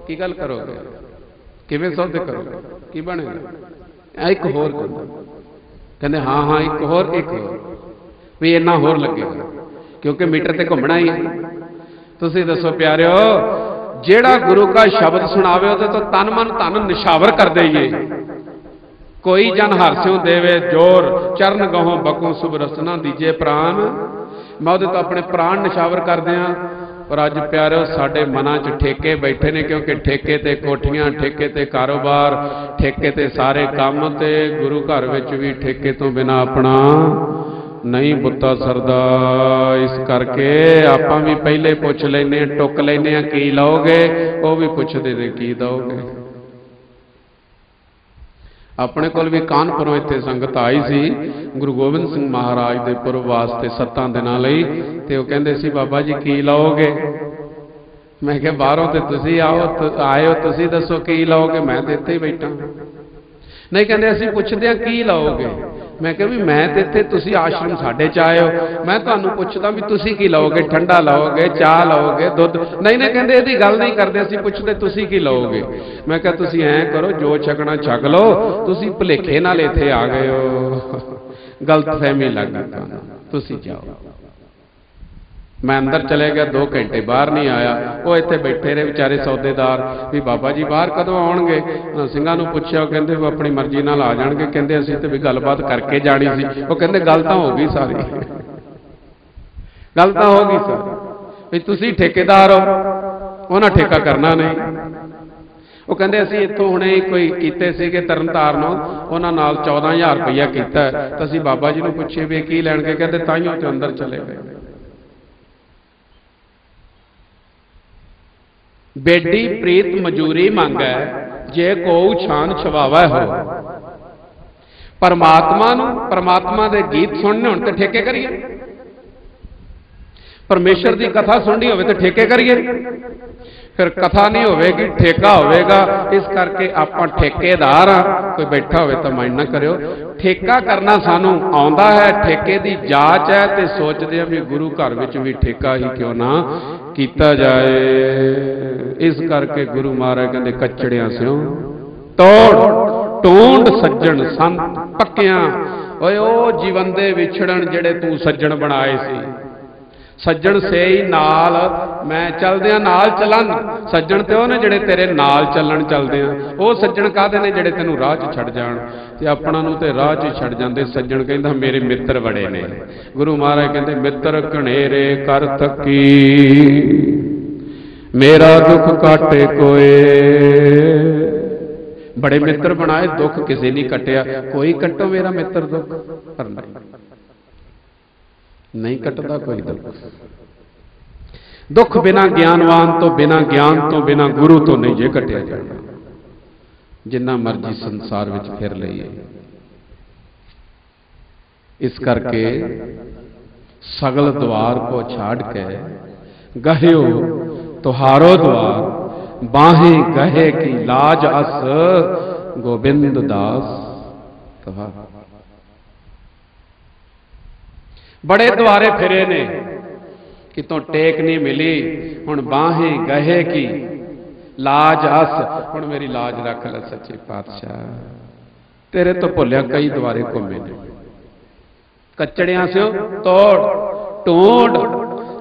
की गल करोगे, किवें सौदे करोगे, की बनेगा? एक होर कहते हाँ हाँ एक होर भी इन्ना होर लगेगा क्योंकि मीटर ते घूमना ही है। तुसीं दसो प्यारिओ, जेड़ा गुरु का शब्द सुनावे उहदे तो तन मन धन निशावर कर देइए। कोई जन हास्यों देवे जोर, चरण गहों बकों शुभ रसना दीजे प्राण। मैं उहदे तो अपने प्राण निशावर कर दियां। पर अज प्यारिओ साडे मनां च ठेके बैठे ने, क्योंकि ठेके ते कोठियां, ठेके ते कारोबार, ठेके ते सारे काम, ते गुरु घर विच भी ठेके तो बिना अपना नहीं बुत्ता सरदा। इस करके आपां भी पहले पुछ लैने, टुक लैने की लओगे, वो भी पुछदे ने की दोगे। अपने कोल भी कानपुरों इत्थे संगत आई सी गुरु गोबिंद सिंह महाराज के पुरब वास्ते 7 दिनों लई, ते वो कहंदे सी बाबा जी की लओगे? मैं क्या बाहरों ते तुसीं आए हो, तुसीं दसो की लओगे? मैं तो इत्थे ही बैठा। नहीं कहंदे असीं पुछदे हां की लओगे? मैं क्या भी मैं तो इत्थे, तुसीं आश्रम साडे च आए हो, मैं तुहानूं पुछदा भी तुसीं की लओगे? ठंडा लओगे, चाह लओगे, दुध? नहीं नहीं कहंदे इहदी गल नहीं करदे, असीं पुछदे तुसीं की लओगे। मैं क्या तुसीं ऐ करो, जो छकना छक लो, तुसीं भुलेखे नाल इत्थे आ गए हो, गलतफहमी लग गई तुहानूं, तुसीं जाओ। मैं अंदर चले गया, 2 घंटे बाहर नहीं आया। वो इत्थे बैठे रहे बेचारे सौदेदार भी बाबा जी बाहर कदों आउणगे? ਸਿੰਘਾਂ ਨੂੰ ਪੁੱਛਿਆ, ਉਹ ਕਹਿੰਦੇ वो अपनी मर्जी नाल आ जाणगे। कहंदे असीं ते भी गलबात करके जानी सी। वो कहंदे गल तां हो गई सारी, गल तां हो गई सारी भी तुसीं ठेकेदार हो, उन्हां ठेका करना नहीं। वो कहंदे असीं इत्थों हुणे कोई कीते सीगे तरनतारनों, उन्हां नाल 14,000 रुपया कीता, तां असीं बाबा जी नूं पुछे भी की लैणगे? कहंदे ताईयों ते अंदर चले गए। बेडी प्रीत मजूरी मंगै, जे को छान छवावा हो। परमात्मा दे गीत सुनने होण ते ठेके करिए, परमेश्वर की कथा सुननी होवे तो ठेके करिए, फिर कथा नहीं होवेगी, ठेका होवेगा। इस करके आपां ठेकेदार हाँ। कोई बैठा होवे तो माइंड ना करियो, ठेका करना सानू आउंदा है, ठेके की जांच है, तो सोचते हैं भी गुरु घर विच भी ठेका ही क्यों ना कीता जाए। इस करके गुरु महाराज कहते कचड़ियां स्यों तोड़ ढूंढ सज्जन संत पक्कियां। ओए ओ जीवन दे विछड़न जेड़े तू सज्जन बनाए सी, सज्जन से ही नाल मैं चलदियां नाल चलन। सज्जन ते ओह ने जेड़े तेरे नाल चलन चलदियां, ओह सज्जन काहदे ने जेड़े तैनूं राह च छड़ जाण, ते अपना नूं ते राह च छड़ जांदे। सज्जन कहंदा मेरे मित्र बड़े ने। गुरु महाराज कहंदे मित्र घनेरे कर थकी, मेरा दुख काटे कोई। बड़े मित्र बनाए, दुख किसी नहीं कटिया। कोई कटो मेरा मित्र दुख, पर नहीं कटदा कोई दुख। दुख बिना ज्ञानवान तो, बिना ज्ञान तो, बिना गुरु तो नहीं जे कटिया जाना, जिन्ना मर्जी संसार विच फिर लईए। इस करके सगल द्वार को छाड़ के गह्यो तुहारो द्वार, बाहें गहे की लाज अस गोबिंद दास तुहार। बड़े द्वारे फिरे ने, कितों टेक नहीं मिली, हुण बाहें गहे की लाज अस। हुण मेरी लाज रख ले सच्चे पातशाह, तेरे तो भुलिया कई द्वारे घूमे ने। कचड़ियां स्यों तोड़ ढूंढ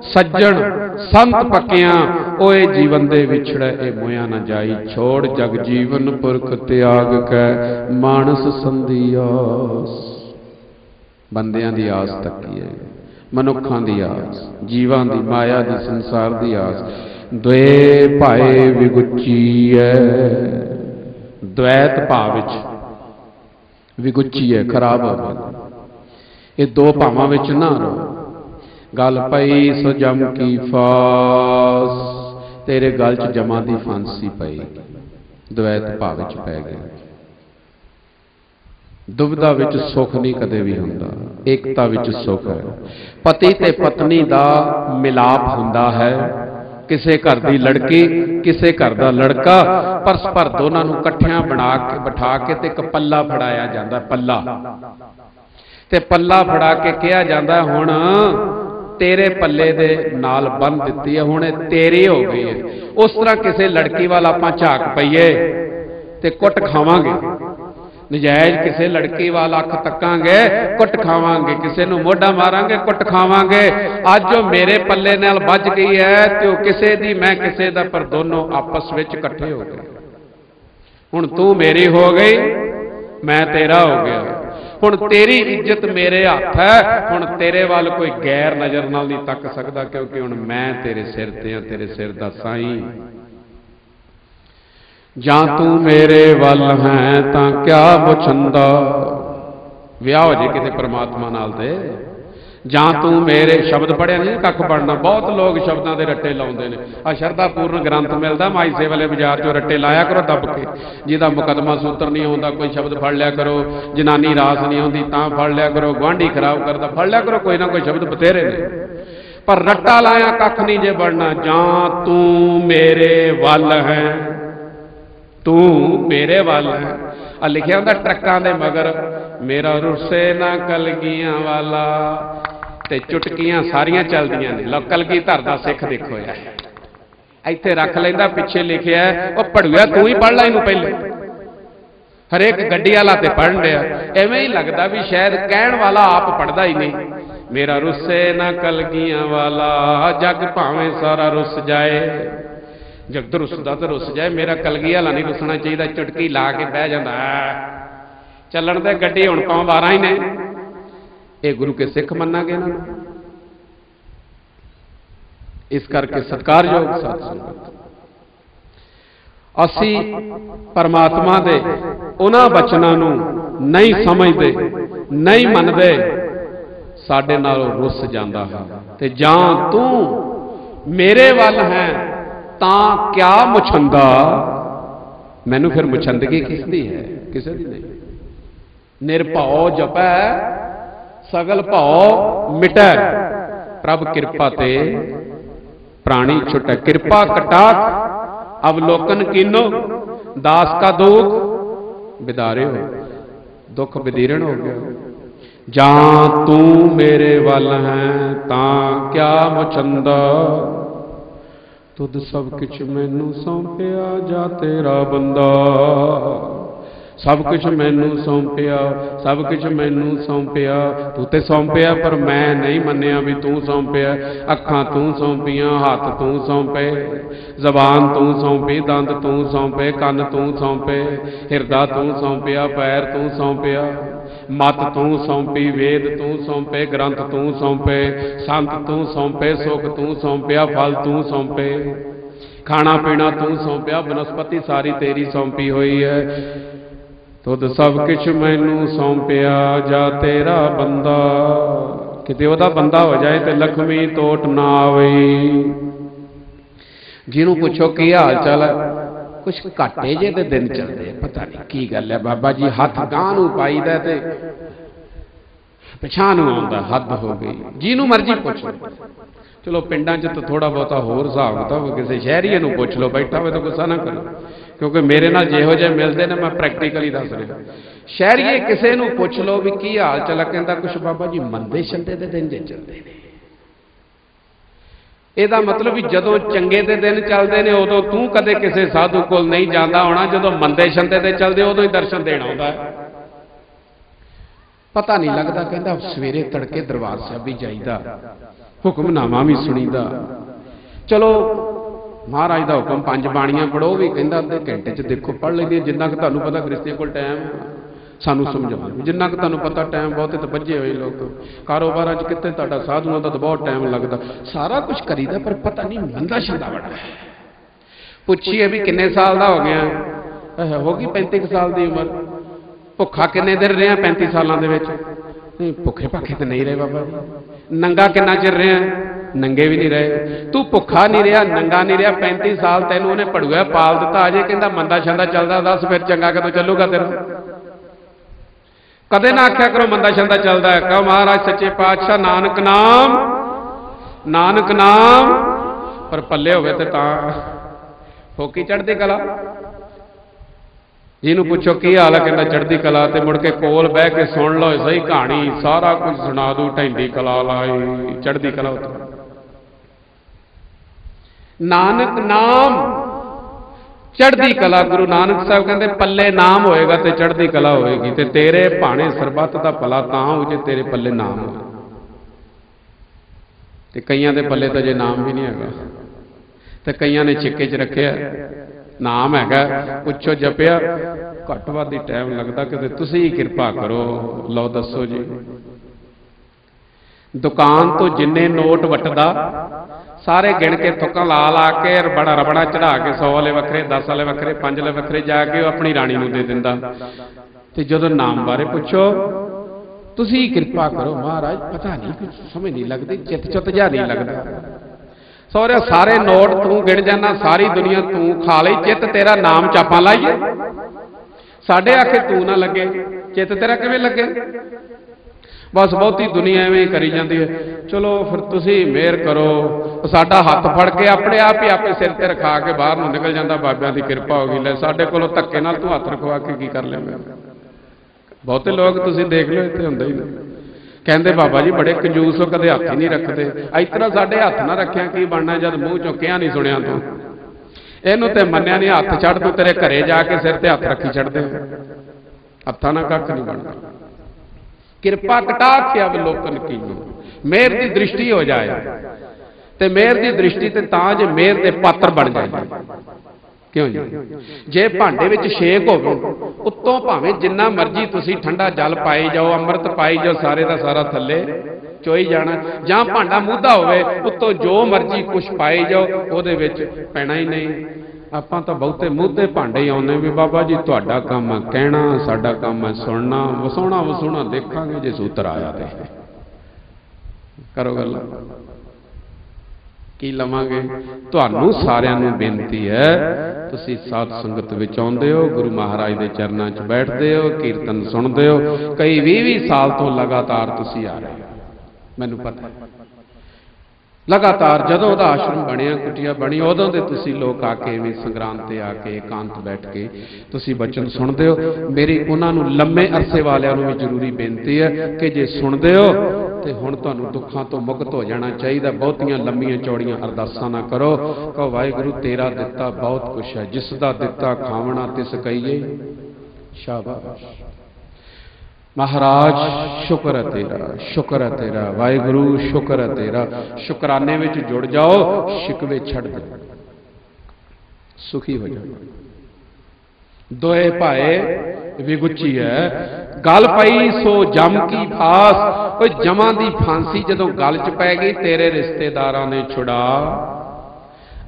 सज्जन संत पक्कियां, ओए जीवन दे विछड़े ए मोया न जाई। छोड़ जग जीवन पुरख त्याग कै, मानस संधी आस। बंदियां दी आस तकीए, मनुखां दी आस, जीवां दी, माया दी, संसार दी आस। द्वे भाए विगुची है, द्वैत भाव विच विगुची है, खराब हो गया। ये दो भावां विच ना रहो। गल पई सो जम की फास, तेरे गल च जमा दी फांसी पई, द्वैत भाव विच पै गया। दुविधा विच सुख नहीं कदे भी हुंदा, एकता विच सुख है। पति ते पत्नी दा मिलाप हुंदा है। किसे घर दी लड़की, किसे घर दा लड़का, परस्पर दोनों नूं इकट्ठियां बना के बिठा के ते इक पल्ला फड़ाया जांदा। पल्ला ते पल्ला फड़ा के कहा जाता हुण तेरे पल्ले दे नाल बन दिती है, हुण तेरी हो गई है। उस तरह किसी लड़की वाल आपां झाक पईए ते कुट खावांगे, नजायज किसी लड़की वाल अख तकांगे कुट खावांगे, किसी नूं मोढा मारांगे कुट खावांगे। अज जो मेरे पल्ले नाल बज गई है तो किसी दी मैं किसी दा, पर दोनों आपस विच इकट्ठे हो गए। हुण तू मेरी हो गई, मैं तेरा हो गया। हुण तेरी इज्जत मेरे हथ है, हुण तेरे वाल कोई गैर नज़र नाल नहीं तक सकदा, क्योंकि हुण मैं तेरे सिर ते हां, तेरे सिर दा साईं। जां तू मेरे वल है तां क्या मुछंदा, विआह हो जे किते परमात्मा नाल ते। जां तू मेरे, शब्द पढ़िया नहीं कख पढ़ना, बहुत लोग शब्दों के रट्टे लाउंदे ने। आ शरधापूर्ण ग्रंथ मिलता माईसे वाले बाजार चो, रट्टे लाया करो दब के। जिहदा मुकदमा सूत्र नहीं होंदा कोई शब्द फड़ लिया करो, जनानी रास नहीं आउंदी तां फड़ लिया करो, गुआंढी खराब करदा फड़ लिया करो, कोई ना कोई शब्द बथेरे ने, पर रट्टा लाया कख नहीं जे बढ़ना। जां तू मेरे वल है, तू मेरे वल है। आ लिखिया होंदा ट्रक्कां दे मगर, मेरा रुस्से ना कलगियां वाला, ते चुटकियां सारियां चलदियां ने। लो कलगीधर दा सिख देखो यार, इत्थे रख लैंदा, पिछे लिखिया ओ पढ़ूआ तू ही पढ़ ला इनू पहले, हरेक गड्डी वाला ते पढ़न दिया। एवें ही लगता भी शायद कहण वाला आप पढ़दा ही नहीं। मेरा रुस्से ना कलगियां वाला, जग भावें सारा रुस जाए, जग रुसदा तो रुस जाए, मेरा कलगी वाला नहीं रुसना चाहिए। चुटकी ला के बह जांदा, चलन दे गड्डी हुण पां 12 ही ने। ये गुरु के सिख मन्नांगे इन्हां नूं। इस करके सत्कारयोग साध संगत, असी परमात्मा दे उन्हां बचनां नूं नहीं समझदे, नहीं मनदे, साडे नालों रुस जांदा है। ते जां तू मेरे वल है तां क्या मुछंदा, मैनू फिर मुछंदगी किसदी है? किसी दी नहीं। निरभौ जपै सगल भौ मिटै, प्रभ कृपा ते प्राणी छुटै। कृपा कटाक्ष अवलोकन कीनो, दास का दुख बिदारे हो, दुख बिदीरण हो गया। जां तू मेरे वल है तां क्या मुछंदा, तुद सब किछ मैनू सौंपिया जा तेरा बंदा। सब कुछ मैनू सौंपिया, सब कुछ मैनू सौंपिया, तू ते सौंपिया पर मैं नहीं मन्निया भी तू सौंपिया। अखां तू सौंपियां, हाथ तू सौंपे, जबान तू सौंपी, दंद तू सौंपे, कन तू सौंपे, हिरदा तू सौंपिया, पैर तू सौंपिया, मत तू सौंपी, वेद तू सौंपे, ग्रंथ तू सौंपे, संत तू सौंपे, सुख तू सौंपिया, फल तू सौंपे, खाना पीना तू सौंपिया, बनस्पति सारी तेरी सौंपी हुई है। तुद सब किछ मैनू सौंपिया जा तेरा बंदा, किते ओदा बंदा हो जाए तो लक्ष्मी तोट ना आवे। जिन्हों पुछो की हाल चाल है, कुछ घाटे जे ते दिन चलते, पता नहीं की गल है बाबा जी, हाथ गांह नूं पाईदा ते पिछां नूं आउंदा, हद हो गई। जिन्हों मर्जी पुछ लो, चलो पिंडां च तो थोड़ा बहुता होर हिसाब किताब, किसी शहरीए नूं पुछ लो, बैठा हो तो गुस्सा ना करो, क्योंकि मेरे नाल जिहो जिहे मिलते हैं मैं प्रैक्टिकली दस रहा। शहरीए किसी नूं पुछ लो भी की हाल चाल, कहता कुछ बाबा जी मंदे छंदे दे दिन जे चलते हैं। ਇਹਦਾ मतलब भी जदों चंगे दे दिन चलते हैं उदों तू कदे किसी साधु कोल नहीं जाता होना, जदों मंदे छंदे दे चलते उदों ही दर्शन देना आउंदा है। पता नहीं लगता, कहता सवेरे तड़के दरबार साहिब भी जाईदा, हुक्मनामा भी सुनीदा। चलो महाराज का हुक्म 5 बाणियां पढ़ो भी कहता अद्धे घंटे च देखो पढ़ लेंगे, जिन्ना कि तुहानूं पता गृहस्थियों कोल टाइम सानू समझाओ, जिन्ना कि तुहानूं पता टाइम बहुते तो भजे हुए लोग कारोबार कितने, तुहाडा साधुओं का तो बहुत टाइम लगता, सारा कुछ करीदा पर पता नहीं मंदा छंदा बड़ा है। पुछिए भी किन्ने साल का हो गया, हो गई 35 साल की उम्र, भुखा किन्ने दिन रहा 35 सालों के? भुखे भाखे तो नहीं रहे बाबा जी। नंगा किन्ना चिर रहा? नंगे भी नहीं रहे। तू भुखा नहीं रहा, नंगा नहीं रहा, 35 साल तेन उन्हें पढ़ूआ पाल दिता, अजे कहता मंदा छंदा चलता, दस फिर चंगा कदों चलूगा तेरा? कदे ना आख्या करो मंदा छंदा चलता है, कहो महाराज सच्चे पातशाह नानक नाम, नानक नाम, पर पल्ले होवे ते तां होकी चढ़दी कला। ਇਹਨੂੰ ਪੁੱਛੋ ਕੀ ਹਾਲ ਹੈ, ਕਹਿੰਦਾ ਚੜ੍ਹਦੀ ਕਲਾ। ਤੇ ਮੁੜ ਕੇ ਕੋਲ ਬਹਿ ਕੇ ਸੁਣ ਲਓ ਸਹੀ ਕਹਾਣੀ, ਸਾਰਾ ਕੁਝ ਸੁਣਾ ਦੂ। ਢੈਂਦੀ ਕਲਾ ਲਾਈ, ਚੜ੍ਹਦੀ ਕਲਾ ਉਤਰ। ਨਾਨਕ ਨਾਮ ਚੜ੍ਹਦੀ ਕਲਾ। ਗੁਰੂ ਨਾਨਕ ਸਾਹਿਬ ਕਹਿੰਦੇ ਪੱਲੇ ਨਾਮ ਹੋਏਗਾ ਤੇ ਚੜ੍ਹਦੀ ਕਲਾ ਹੋਏਗੀ। ਤੇ ਤੇਰੇ ਭਾਣੇ ਸਰਬੱਤ ਦਾ ਭਲਾ ਤਾਂ ਹੋ ਜੇ ਤੇਰੇ ਪੱਲੇ ਨਾਮ ਹੋਵੇ। ਤੇ ਕਈਆਂ ਦੇ ਪੱਲੇ ਤਾਂ ਜੇ ਨਾਮ ਵੀ ਨਹੀਂ ਹੈਗਾ, ਤੇ ਕਈਆਂ ਨੇ ਛਿੱਕੇ 'ਚ ਰੱਖਿਆ ਨਾਮ ਹੈਗਾ, ਪੁੱਛੋ ਜਪਿਆ ਘੱਟ ਵੱਧ ਹੀ ਟਾਈਮ ਲੱਗਦਾ। ਕਿਤੇ ਤੁਸੀਂ ਕਿਰਪਾ ਕਰੋ, ਲਓ ਦੱਸੋ ਜੀ। ਦੁਕਾਨ ਤੋਂ ਜਿੰਨੇ ਨੋਟ ਵੱਟਦਾ ਸਾਰੇ ਗਿਣ ਕੇ ਥੁੱਕਾਂ ਲਾ ਲਾ ਕੇ ਰਬੜਾ ਰਬੜਾ ਚੜਾ ਕੇ 100 ਵਾਲੇ ਵੱਖਰੇ, 10 ਵਾਲੇ ਵੱਖਰੇ, 5 ਵਾਲੇ ਵੱਖਰੇ ਜਾ ਕੇ ਉਹ ਆਪਣੀ ਰਾਣੀ ਨੂੰ ਦੇ ਦਿੰਦਾ। ਤੇ ਜਦੋਂ ਨਾਮ ਬਾਰੇ ਪੁੱਛੋ, ਤੁਸੀਂ ਕਿਰਪਾ ਕਰੋ ਮਹਾਰਾਜ, ਪਤਾ ਨਹੀਂ ਕੁਝ ਸਮਝ ਨਹੀਂ ਲੱਗਦੀ, ਚਿੱਤ ਚੁੱਤ ਜਾ ਨਹੀਂ ਲੱਗਦਾ। ਸਹੁਰੇ ਸਾਰੇ ਨੋਟ ਤੂੰ ਗਿਣ ਜਾਣਾ, ਸਾਰੀ ਦੁਨੀਆ ਤੂੰ ਖਾ ਲਈ, ਚਿੱਤ ਤੇਰਾ ਨਾਮ ਚਾਪਾਂ ਲਾਈਏ। ਸਾਡੇ ਆਖੇ ਤੂੰ ਨਾ ਲੱਗੇ, ਚਿੱਤ ਤੇਰਾ ਕਿਵੇਂ ਲੱਗੇ? ਬਸ ਬਹੁਤੀ ਦੁਨੀਆ ਐਵੇਂ ਹੀ ਕਰੀ ਜਾਂਦੀ ਹੈ। ਚਲੋ ਫਿਰ ਤੁਸੀਂ ਮਿਹਰ ਕਰੋ। ਸਾਡਾ ਹੱਥ ਫੜ ਕੇ ਆਪਣੇ ਆਪ ਹੀ ਆਪੇ ਸਿਰ ਤੇ ਰਖਾ ਕੇ ਬਾਹਰ ਨੂੰ ਨਿਕਲ ਜਾਂਦਾ, ਬਾਬਿਆਂ ਦੀ ਕਿਰਪਾ ਹੋ ਗਈ। ਲੈ ਸਾਡੇ ਕੋਲੋਂ ਧੱਕੇ ਨਾਲ ਤੂੰ ਹੱਥ ਰਖਵਾ ਕੇ ਕੀ ਕਰ ਲਿਆ? ਬਹੁਤੇ ਲੋਕ ਤੁਸੀਂ ਦੇਖ ਲਓ ਇੱਥੇ ਹੁੰਦਾ ਹੀ ਨਹੀਂ। ਕਹਿੰਦੇ ਬਾਬਾ ਜੀ ਬੜੇ ਕੰਜੂਸ ਹੋ, ਕਦੇ ਹੱਥ ਹੀ ਨਹੀਂ ਰੱਖਦੇ। ਇਸ ਤਰ੍ਹਾਂ ਸਾਡੇ ਹੱਥ ਨਾ ਰੱਖਿਆ ਕੀ ਬਣਨਾ, ਜਦ ਮੂੰਹ ਚੋਂ ਕਿਹਾ ਨਹੀਂ ਸੁਣਿਆ ਤੂੰ। ਇਹਨੂੰ ਤੇ ਮੰਨਿਆ ਨਹੀਂ, ਹੱਥ ਛੱਡ ਤੂੰ, ਤੇਰੇ ਘਰੇ ਜਾ ਕੇ ਸਿਰ ਤੇ ਹੱਥ ਰੱਖੀ ਛੱਡਦੇ। ਹੱਥਾਂ ਨਾਲ ਕੱਖ ਨਹੀਂ ਬਣਦਾ। ਕਿਰਪਾ ਕਟਾਖ ਅਵਲੋਕਨ ਕੀਨੋ, ਮਿਹਰ ਦੀ ਦ੍ਰਿਸ਼ਟੀ ਹੋ ਜਾਏ। ਤੇ ਮਿਹਰ ਦੀ ਦ੍ਰਿਸ਼ਟੀ ਤੇ ਤਾਂ ਜੇ ਮਿਹਰ ਦੇ ਪਾਤਰ ਬਣ ਜਾਏ। ਕਿਉਂ ਜੀ? ਜੇ ਭਾਂਡੇ ਵਿੱਚ ਛੇਕ ਹੋਵੇ, ਉੱਤੋਂ ਭਾਵੇਂ ਜਿੰਨਾ ਮਰਜ਼ੀ ਤੁਸੀਂ ਠੰਡਾ ਜਲ ਪਾਈ ਜਾਓ, ਅੰਮ੍ਰਿਤ ਪਾਈ ਜਾਓ, ਸਾਰੇ ਦਾ ਸਾਰਾ ਥੱਲੇ ਚੋਈ ਜਾਣਾ। ਜਾਂ ਭਾਂਡਾ ਮੂਧਾ ਹੋਵੇ, ਉੱਤੋਂ ਜੋ ਮਰਜ਼ੀ ਕੁਛ ਪਾਈ ਜਾਓ, ਉਹਦੇ ਵਿੱਚ ਪੈਣਾ ਹੀ ਨਹੀਂ। ਆਪਾਂ ਤਾਂ ਬਹੁਤੇ ਮੂਧੇ ਭਾਂਡੇ ਹੀ ਆਉਂਦੇ ਵੀ ਬਾਬਾ ਜੀ ਤੁਹਾਡਾ ਕੰਮ ਹੈ ਕਹਿਣਾ, ਸਾਡਾ ਕੰਮ ਹੈ ਸੁਣਨਾ, ਵਸਾਉਣਾ ਵਸਾਉਣਾ ਦੇਖਾਂਗੇ ਜੇ ਸੂਤਰ ਆਇਆ ਤੇ ਕਰੋ ਗੱਲਾਂ। ਕੀ ਲਵਾਂਗੇ? ਤੁਹਾਨੂੰ ਸਾਰਿਆਂ ਨੂੰ ਬੇਨਤੀ ਹੈ, ਤੁਸੀਂ ਸਾਧ ਸੰਗਤ ਵਿੱਚ ਆਉਂਦੇ ਹੋ, ਗੁਰੂ ਮਹਾਰਾਜ ਦੇ ਚਰਨਾਂ 'ਚ ਬੈਠਦੇ ਹੋ, ਕੀਰਤਨ ਸੁਣਦੇ ਹੋ। ਕਈ 20-20 ਸਾਲ ਤੋਂ ਲਗਾਤਾਰ ਤੁਸੀਂ ਆ ਰਹੇ ਹੋ, ਮੈਨੂੰ ਪਤਾ। ਲਗਾਤਾਰ ਜਦੋਂ ਉਹਦਾ ਆਸ਼ਰਮ ਬਣਿਆ, ਕੁਟੀਆ ਬਣੀ, ਉਦੋਂ ਦੇ ਤੁਸੀਂ ਲੋਕ ਆ ਕੇ ਐਵੇਂ ਸੰਗਰਾਂਦ ਤੇ ਆ ਕੇ ਇਕਾਂਤ ਬੈਠ ਕੇ ਤੁਸੀਂ ਬਚਨ ਸੁਣਦੇ ਹੋ। ਮੇਰੀ ਉਹਨਾਂ ਨੂੰ ਲੰਮੇ ਅਰਸੇ ਵਾਲਿਆਂ ਨੂੰ ਵੀ ਜ਼ਰੂਰੀ ਬੇਨਤੀ ਹੈ ਕਿ ਜੇ ਸੁਣਦੇ ਹੋ ਤੇ ਹੁਣ ਤੁਹਾਨੂੰ ਦੁੱਖਾਂ ਤੋਂ ਮੁਕਤ ਹੋ ਜਾਣਾ ਚਾਹੀਦਾ। ਬਹੁਤੀਆਂ ਲੰਮੀਆਂ ਚੌੜੀਆਂ ਅਰਦਾਸਾਂ ਨਾ ਕਰੋ। ਕਹੋ ਵਾਹਿਗੁਰੂ ਤੇਰਾ ਦਿੱਤਾ ਬਹੁਤ ਕੁਛ ਹੈ, ਜਿਸ ਦਾ ਦਿੱਤਾ ਖਾਵਣਾ ਤਿਸ ਕਹੀਏ ਸ਼ਾਬਾਸ਼। ਮਹਾਰਾਜ ਸ਼ੁਕਰ ਹੈ ਤੇਰਾ, ਸ਼ੁਕਰ ਹੈ ਤੇਰਾ ਵਾਹਿਗੁਰੂ, ਸ਼ੁਕਰ ਹੈ ਤੇਰਾ। ਸ਼ੁਕਰਾਨੇ ਵਿੱਚ ਜੁੜ ਜਾਓ, ਸ਼ਿਕਵੇ ਛੱਡ ਦਿਓ, ਸੁਖੀ ਹੋ ਜਾਓ। ਦੋਏ ਭਾਏ ਵਿਗੁੱਚੀ ਹੈ, ਗਲ ਪਈ ਸੋ ਜਮ ਕੀ ਫਾਸ। ਕੋਈ ਜਮਾਂ ਦੀ ਫਾਂਸੀ ਜਦੋਂ ਗਲ 'ਚ ਪੈ ਗਈ, ਤੇਰੇ ਰਿਸ਼ਤੇਦਾਰਾਂ ਨੇ ਛੁਡਾ।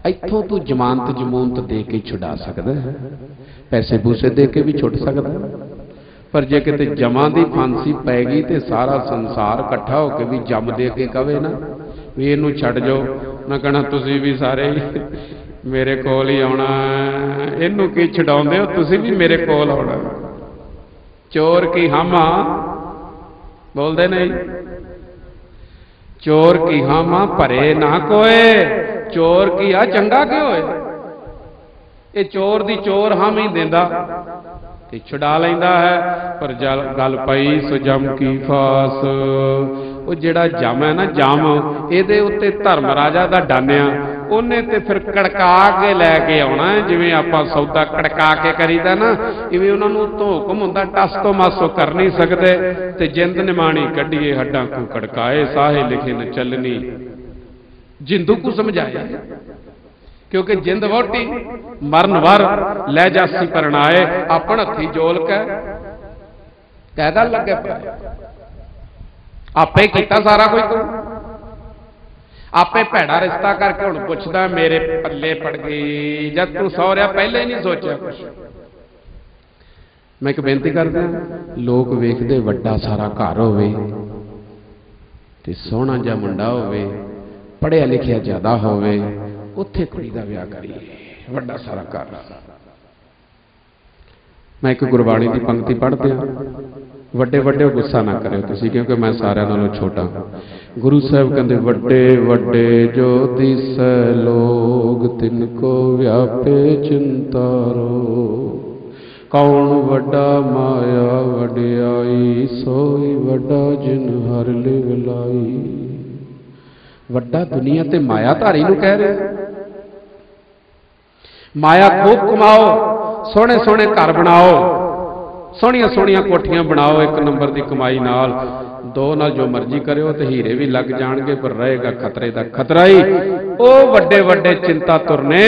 ਇੱਥੋਂ ਤੂੰ ਜ਼ਮਾਨਤ ਜਮੂਨਤ ਦੇ ਕੇ ਛੁਡਾ ਸਕਦਾ, ਪੈਸੇ ਪੂਸੇ ਦੇ ਕੇ ਵੀ ਛੁੱਟ ਸਕਦਾ। ਪਰ ਜੇ ਕਿਤੇ ਜਮਾਂ ਦੀ ਫਾਂਸੀ ਪੈ ਗਈ ਤੇ ਸਾਰਾ ਸੰਸਾਰ ਇਕੱਠਾ ਹੋ ਕੇ ਵੀ ਜੰਮ ਦੇ ਕੇ ਕਵੇ ਨਾ ਵੀ ਇਹਨੂੰ ਛੱਡ ਜਾਓ, ਮੈਂ ਕਹਿਣਾ ਤੁਸੀਂ ਵੀ ਸਾਰੇ ਮੇਰੇ ਕੋਲ ਹੀ ਆਉਣਾ, ਇਹਨੂੰ ਕੀ ਛਡਾਉਂਦੇ ਹੋ, ਤੁਸੀਂ ਵੀ ਮੇਰੇ ਕੋਲ ਆਉਣਾ। ਚੋਰ ਕੀ ਹਾਮਾ ਬੋਲਦੇ ਨਹੀਂ, ਚੋਰ ਕੀ ਹਾਮਾ ਭਰੇ ਨਾ ਕੋਏ, ਚੋਰ ਕੀ ਆ ਚੰਗਾ ਕਿਉਂ ਹੋਏ। ਇਹ ਚੋਰ ਦੀ ਚੋਰ ਹਾਮ ਹੀ ਦਿੰਦਾ ਤੇ ਛੁਡਾ ਲੈਂਦਾ ਹੈ। ਪਰ ਗੱਲ ਪਈ ਸੋ ਜਮ ਕੀ ਫਾਸ। ਉਹ ਜਿਹੜਾ ਜਮ ਹੈ ਨਾ, ਜਮ ਇਹਦੇ ਉੱਤੇ ਧਰਮ ਰਾਜਾ ਦਾ ਡਾਨਿਆ, ਉਹਨੇ ਤੇ ਫਿਰ ਕੜਕਾ ਕੇ ਲੈ ਕੇ ਆਉਣਾ। ਜਿਵੇਂ ਆਪਾਂ ਸੌਦਾ ਕੜਕਾ ਕੇ ਕਰੀਦਾ ਨਾ, ਇਵੇਂ ਉਹਨਾਂ ਨੂੰ ਉੱਤੋਂ ਹੁਕਮ ਹੁੰਦਾ, ਟਸ ਤੋਂ ਮਾਸੋ ਕਰ ਨਹੀਂ ਸਕਦੇ। ਤੇ ਜਿੰਦ ਨਿਮਾਣੀ ਕੱਢੀਏ ਹੱਡਾਂ ਕੋ ਕੜਕਾਏ, ਸਾਹੇ ਲਿਖੇ ਨ ਚੱਲਣੀ ਜਿੰਦੂ ਕੋ ਸਮਝਾਇਆ। ਕਿਉਂਕਿ ਜਿੰਦ ਵੋਟੀ ਮਰਨ ਵਰ ਲੈ ਜਾਸੀ ਪਰਣਾਏ, ਆਪਣ ਹੱਥੀ ਜੋਲ ਕੇ ਕਹਿਦਾ ਲੱਗੇ ਪਿਆ। ਆਪੇ ਕੀਤਾ ਸਾਰਾ ਕੁਝ, ਤੂੰ ਆਪੇ ਭੈੜਾ ਰਿਸ਼ਤਾ ਕਰਕੇ ਹੁਣ ਪੁੱਛਦਾ ਮੇਰੇ ਪੱਲੇ ਪੜ ਗਈ, ਜਦ ਤੂੰ ਸਹੁਰਿਆ ਪਹਿਲੇ ਹੀ ਨਹੀਂ ਸੋਚਿਆ ਕੁਛ। ਮੈਂ ਇੱਕ ਬੇਨਤੀ ਕਰਦਾ, ਲੋਕ ਵੇਖਦੇ ਵੱਡਾ ਸਾਰਾ ਘਰ ਹੋਵੇ ਤੇ ਸੋਹਣਾ ਜਿਹਾ ਮੁੰਡਾ ਹੋਵੇ, ਪੜ੍ਹਿਆ ਲਿਖਿਆ ਜ਼ਿਆਦਾ ਹੋਵੇ, ਉੱਥੇ ਕੁੜੀ ਦਾ ਵਿਆਹ ਕਰੀਏ, ਵੱਡਾ ਸਾਰਾ ਘਰ। ਮੈਂ ਇੱਕ ਗੁਰਬਾਣੀ ਦੀ ਪੰਕਤੀ ਪੜ੍ਹਦਿਆਂ, ਵੱਡੇ ਵੱਡੇ ਗੁੱਸਾ ਨਾ ਕਰਿਓ ਤੁਸੀਂ, ਕਿਉਂਕਿ ਮੈਂ ਸਾਰਿਆਂ ਨਾਲੋਂ ਛੋਟਾ। ਗੁਰੂ ਸਾਹਿਬ ਕਹਿੰਦੇ ਵੱਡੇ ਵੱਡੇ ਜੋ ਦਿਸੈ ਲੋਗ, ਤਿਨ ਕੋ ਵਿਆਪੇ ਚਿੰਤਾਰੋ। कौन वड्डा माया वड्याई, सोई वड्डा जिन हर लिव लाई। वड्डा दुनिया ते मायाधारी नूं कह रहे। माया खूब कमाओ, सोहने सोहने घर बनाओ, सोहणियां सोहणियां कोठियां बनाओ, एक नंबर की कमाई नाल दो नाल जो मर्जी करो तो हीरे भी लग जाएंगे, पर रहेगा खतरे का खतरा ही। वो वड्डे वड्डे चिंता तुरने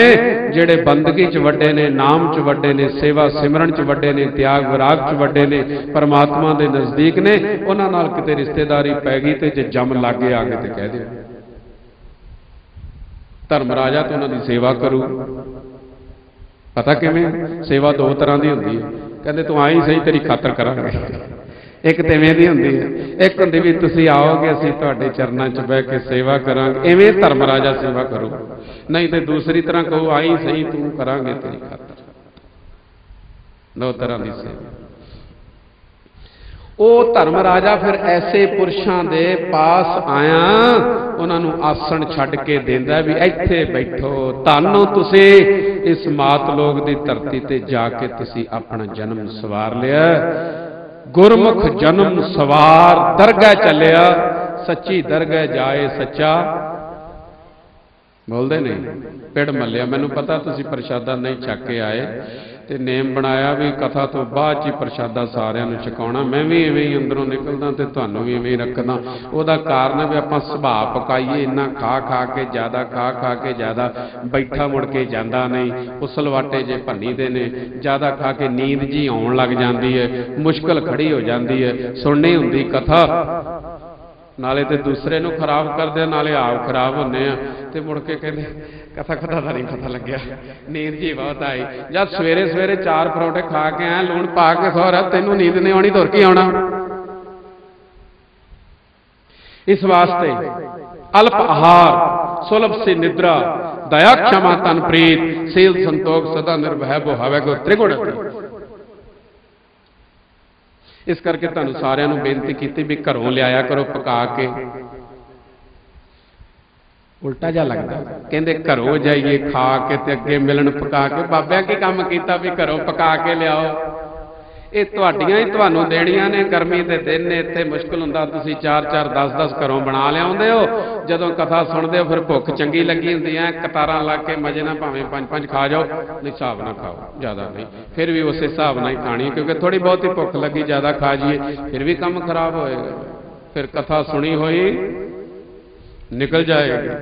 जेड़े बंदगी च वड्डे ने, नाम च वड्डे ने, सेवा सिमरन च वड्डे ने, त्याग विराग च वड्डे ने, परमात्मा के नज़दीक ने, उन्हां नाल किते रिश्तेदारी पै गई तो जे जम लागे आ गए तो कह दे धर्मराजा तो उन्हां दी सेवा करू। पता किवें? सेवा दो तरह की होंदी है। कहते तू आई सही, तेरी खातर करांगे। एक तो इवें दी होंदी है, एक होंदी भी तुसीं आओगे असीं तुहाडे चरनां च बह के सेवा करांगे, इवें धर्मराजा सेवा करो। नहीं तो दूसरी तरह कहो आई सही तू करांगे तेरी खातर। दो तरह की सेवा। वो धर्मराजा फिर ऐसे पुरुषों के पास आया, उन्होंने आसन छड्ड के देंदा भी इत्थे बैठो, धन्नो तुसी इस मात लोक की धरती ते जाके तुसी अपना जन्म सवार लिया। गुरमुख जन्म सवार दरगाह चलिया, सच्ची दरगाह जाए सच्चा बोलते नहीं पिड़ मलिया। मैनू पता तुसी प्रशादा नहीं छक के आए ते नेम बनाया भी कथा तो बाद ही प्रशादा सारिਆਂ ਨੂੰ छकाउणा। मैं भी इवें ही अंदरों निकलदा ते तुहानू भी इवें ही रखदा। ਉਹਦਾ कारण भी आपां सुभाਅ पकाईए, इन्ना खा खा के ज़्यादा, खा खा के ज़्यादा, बैठा मुड़ के जांदा नहीं, उसलवाटे जे भन्नी दे ने, ज़्यादा खा के नींद जी आउण लग जाती है, मुश्किल खड़ी हो जाती है, सुननी हुंदी कथा नाले तो दूसरे नूं खराब करदे, नाले आप खराब होंदे आ ते मुड़ के कहंदे कथा कथा का नहीं पता लग्या, नींद जी बहुत आई। जब सवेरे सवेरे 4 परौंठे खा के आए, लूण पा के सो रहा, तेनों नींद नहीं आनी, तुर के आउणा। इस वास्ते अल्प आहार, सुलभ सी निद्रा, दया क्षमा तन प्रीत, सील संतोख सदा निर्भय बो हवे गो त्रिगुण। इस करके तुहानू सारिਆਂ ਨੂੰ बेनती की भी घरों लियाया करो पका के। उल्टा जा लगता, कहते घरों जाइए खा के ते अगे मिलन पका के। बाबिया की काम किया भी घरों पका के लियाओ, ये तुहाडियां ही तुहानू देणियां ने। गर्मी के दिन ने, इत्थे मुश्किल हुंदा, तुसीं 4-4 10-10 घरों बना लियाउंदे हो। जदों कथा सुनदे हो फिर भुख चंगी लगी हुंदी है, कतारां ला के मजे नाल भावें 5-5 खा जाओ, नहीं हिसाब ना खाओ, ज़्यादा नहीं, फिर भी उस हिसाब नाल ही खानी, क्योंकि थोड़ी बहुत ही भुख लगी, ज़्यादा खा जाइए फिर भी काम खराब होएगा। फिर कथा सुनी हुई निकल जाएगी,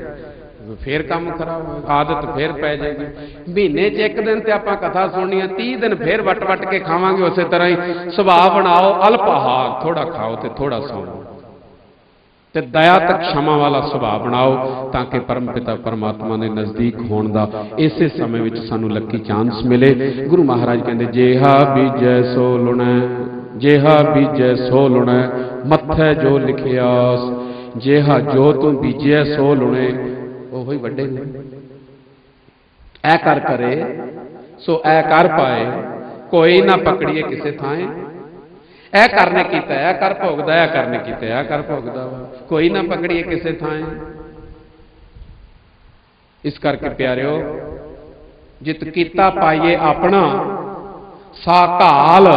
फिर काम खराब हो, आदत फिर पै जाएगी। महीने च एक दिन तो आप कथा सुननी है, 30 दिन फिर वट वट के खावांगे। उस तरह ही सुभाव बनाओ अल्प आहार, थोड़ा खाओ तो थोड़ा सो, ते दया तक क्षमा वाला सुभाव बनाओ, ताकि परम पिता परमात्मा के नज़दीक होने का इसे समय में सानू लकी चांस मिले। गुरु महाराज कहते जेहा बीजै सो लुणै, जेहा बीजै सो लुणै, मत्थै जो लिखियास, जेहा जो तू बीजै सो लुणे। वही वड्डे ने ऐ कर करे सो ऐ कर पाए, कोई ना पकड़िए किसे थाए। ऐ करने कीता ऐ कर भोगदा, ऐ करने कीता ऐ कर भोगदा, कोई ना पकड़िए किसे थाए। इस करके प्यारिओ, जित कीता पाइए अपना, सा घाल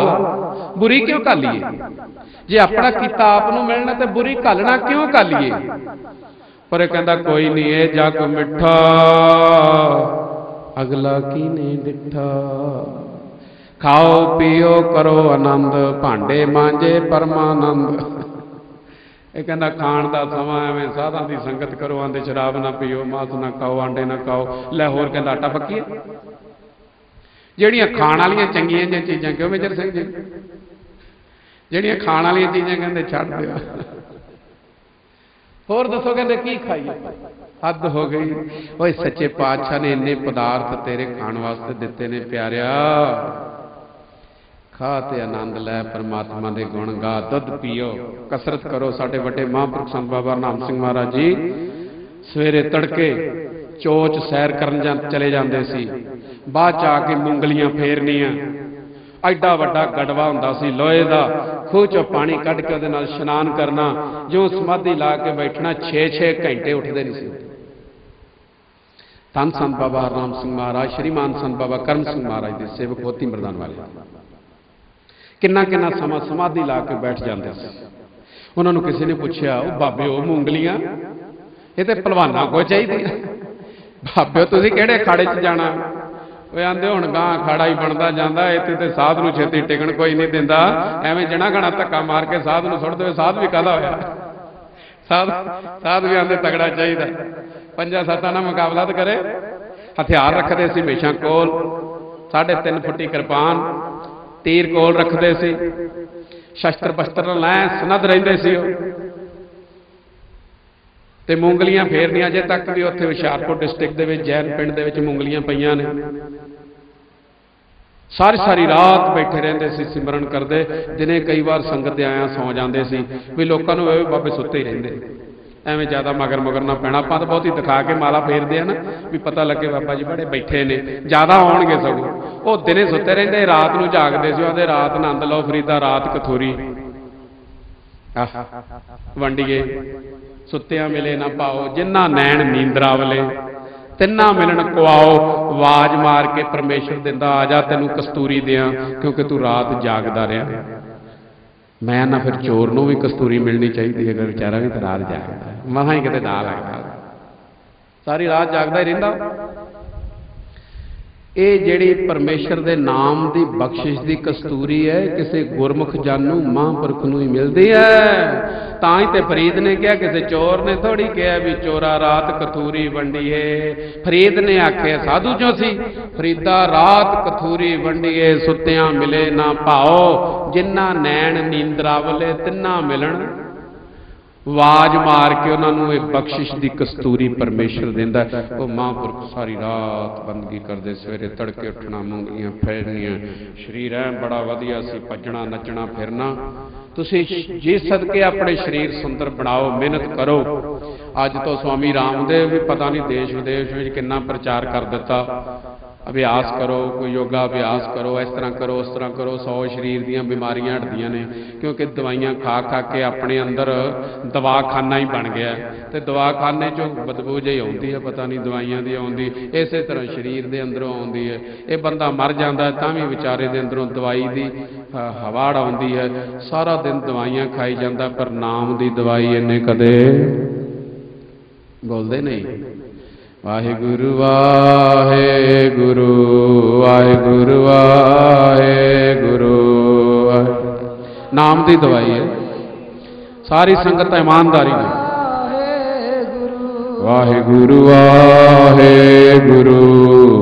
बुरी क्यों घालीए। जे अपना कीता आप नूं मिलना तो बुरी घालना क्यों घालीए। पर कहता कोई नहीं, ये जग मिठा अगला कीने डिठा। खाओ पियो करो आनंद, भांडे मांजे परमानंद। ये कहता खाण का समा एवं साधा की संगत करो, आंदे शराब ना पियो, मांस ना खाओ, आंडे ना खाओ। लै होर कहता आटा पक्कीए। ਜਿਹੜੀਆਂ खाण वाली चंगियां जिहियां चीज़ां क्यों मेजर सिंह जी, ਜਿਹੜੀਆਂ खाण वाली चीज़ां कहते छड्ड दिओ। होर दसो कहते की खाइए, हद हो गई। ओए सच्चे पातशाह ने इन्ने पदार्थ तेरे खाण वास्ते दिते ने प्यारिया, खा ते आनंद लै, परमात्मा दे गुण गा, दुध पियो, कसरत करो। साडे वड्डे महापुरुष संत बाबा नाम सिंह महाराज जी सवेरे तड़के चोच सैर करन चले जाते सी, बाद च आके मुंगलियां फेरनियां, एडा वड्डा गड़वा हुंदा सी लोहे दा, खूह चो पानी कढ़ के उहदे नाल इशनान करना, जो समाधि ला के बैठना, 6-6 घंटे उठते नहीं सी। धन संत बाबा हरनाम सिंह महाराज, श्रीमान संत बाबा करम सिंह महाराज के सेवक होती मरदान वाले, किन्ना किन्ना समा समाधि ला के बैठ जाते थे। उन्होंने किसी ने पूछा, वो बाबे वो मूंगलियां ये तो भलवाना को चाहिए, बाबे तुसीं किहड़े अखाड़े च जाना? वो आंदे हुण गां अखाड़ा ही बनता जाता, इत्थे ते साध नूं छेती टिकण कोई नहीं दिंदा, एवें जना घना धक्का मार के साध नूं सुट देवे, साध भी काहदा होया? साध भी आंदे तगड़ा चाहिए, 5-7 नाल मुकाबला तो करे। हथियार रखते सी हमेशा कोल, 3.5 फुटी किरपान, तीर कोल रखते सी, शस्त्र बस्त्र लै सनद रहिंदे सी। ते मूंगलियां फेरदियां, अजे तक भी उत्थे हुशियारपुर डिस्ट्रिक्ट दे विच जैन पिंड दे विच मूंगलियां पईयां ने। सारी सारी रात बैठे रहंदे सी, सिमरन करदे। दिने कई बार संगत दे आया सौ जांदे सी भी लोकां नूं बाबे सुत्ते ही रहिंदे, एवें ज़्यादा मगर मगर ना पैना। आपां तां बहुत ही दिखा के माला फेरदे हैं ना भी पता लगे बाबा जी बड़े बैठे ने, ज़्यादा आउणगे सगों। वो दिने सुत्ते रहिंदे, रात नूं जागदे सी, आंदे रात आनंद लो फरीदा रात कथूरी वंडिए, सुत्तियां मिले ना पाओ, जिन्ना नैन नींदरा वाले तिन्ना मिलन कुआओ। आवाज मार के परमेश्वर दिंदा, आ जा तैनूं कस्तूरी दियां, क्योंकि तू रात जागदा रहा। मैं ना फिर चोर नूं भी कस्तूरी मिलनी चाहिए, अगर बेचारा भी तो रात जागदा, महा ही किते ना लगदा, सारी रात जागदा ही रहिंदा। ये जिहड़ी परमेश्वर दे नाम दी बख्शिश दी कस्तूरी है, किसी गुरमुख जानू महापुरख नूं ही मिलदी है। तां ही ते फरीद ने कहा, किसी चोर ने थोड़ी कहा भी चोरा रात कथूरी वंडीए। फरीद ने आखे साधु जो सी, फरीदा रात कथूरी वंडीए, सुत्तियां मिले ना भाओ, जिन्ना नैन नींदरा वाले तिन्ना मिलन। आवाज मार के उन्होंने एक बख्शिश की कस्तूरी परमेश्वर देंदा। वो महापुरख सारी रात बंदगी करते, सवेरे तड़के उठना, मूंगलियां फेरनियां, शरीर है बड़ा वधिया सी, भजना नचना फिरना। तुसी जिस सदके अपने शरीर सुंदर बनाओ, मेहनत करो। अज तो स्वामी रामदेव भी पता नहीं देश विदेश में कितना प्रचार कर दिता, अभ्यास करो, कोई योगा अभ्यास करो, इस तरह करो उस तरह करो, 100 शरीर दीयां बीमारियां हटदियां ने। क्योंकि दवाइयां खा खा के अपने अंदर दवाखाना ही बन गया, तो दवाखाने चों बदबू जी आउंदी है, पता नहीं दवाइयां दी आउंदी, इस तरह शरीर दे अंदरों आउंदी है। ये बंदा मर जाता है तां भी विचारे दे अंदरों दवाई दी हवाड़ आउंदी है, सारा दिन दवाइयां खाई जाता, पर नाम दी दवाई इन्हें कदे बोलते नहीं। वाहिगुरु वाहिगुरु वाहिगुरु वाहिगुरु, नाम की दवाई है। सारी संगत ईमानदारी ने वाहिगुरु वाहिगुरु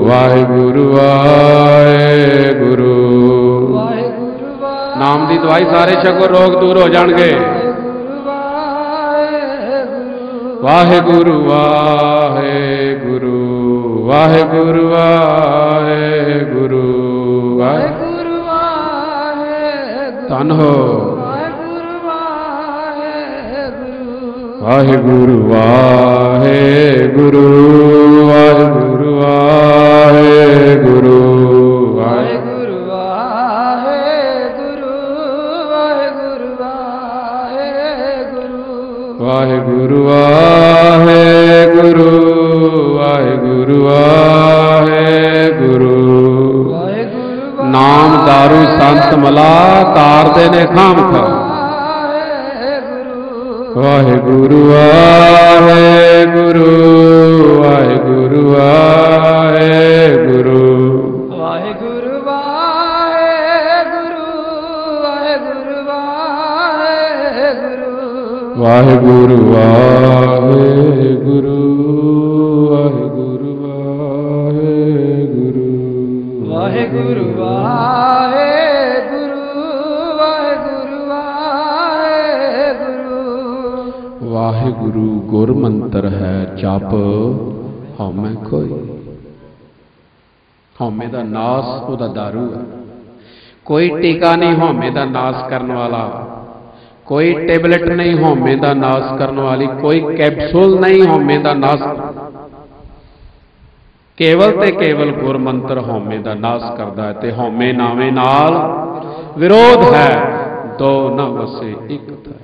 वाहिगुरु वाहिगुरु, नाम की दवाई सारे छको, रोग दूर हो जाएंगे। वाहिगुरु वाहिगुरु वाहिगुरु वाहिगुरु वाहिगुरु, धन हो वाहिगुरु वाहिगुरु वाहिगुरु वाहिगुरु वाहिगुरु वाहिगुरु वाहिगुरु वाहिगुरु वाहिगुरु वाहिगुरु, नाम दारू संत मला तार दे ने खाम खा। वाहिगुरु वाहिगुरु वाहिगुरु वाहिगुरु वाहिगुरु वाहिगुरु वाहिगुरु वाहिगुरु वाहिगुरु वाहिगुरु वाहिगुरु वाहिगुरु गुर मंत्र है जप हौमै कोई। हौमे का नाश उहदा दारू है, कोई टीका नहीं हौमे का नाश करने वाला, कोई टेबलेट नहीं हौमे का नाश करने वाली, कोई कैप्सूल नहीं हौमे का नाश, केवल ते केवल गुर मंत्र हौमे का नाश करता है। ते हौमे नावे नाल विरोध है, दो न वसे एक है।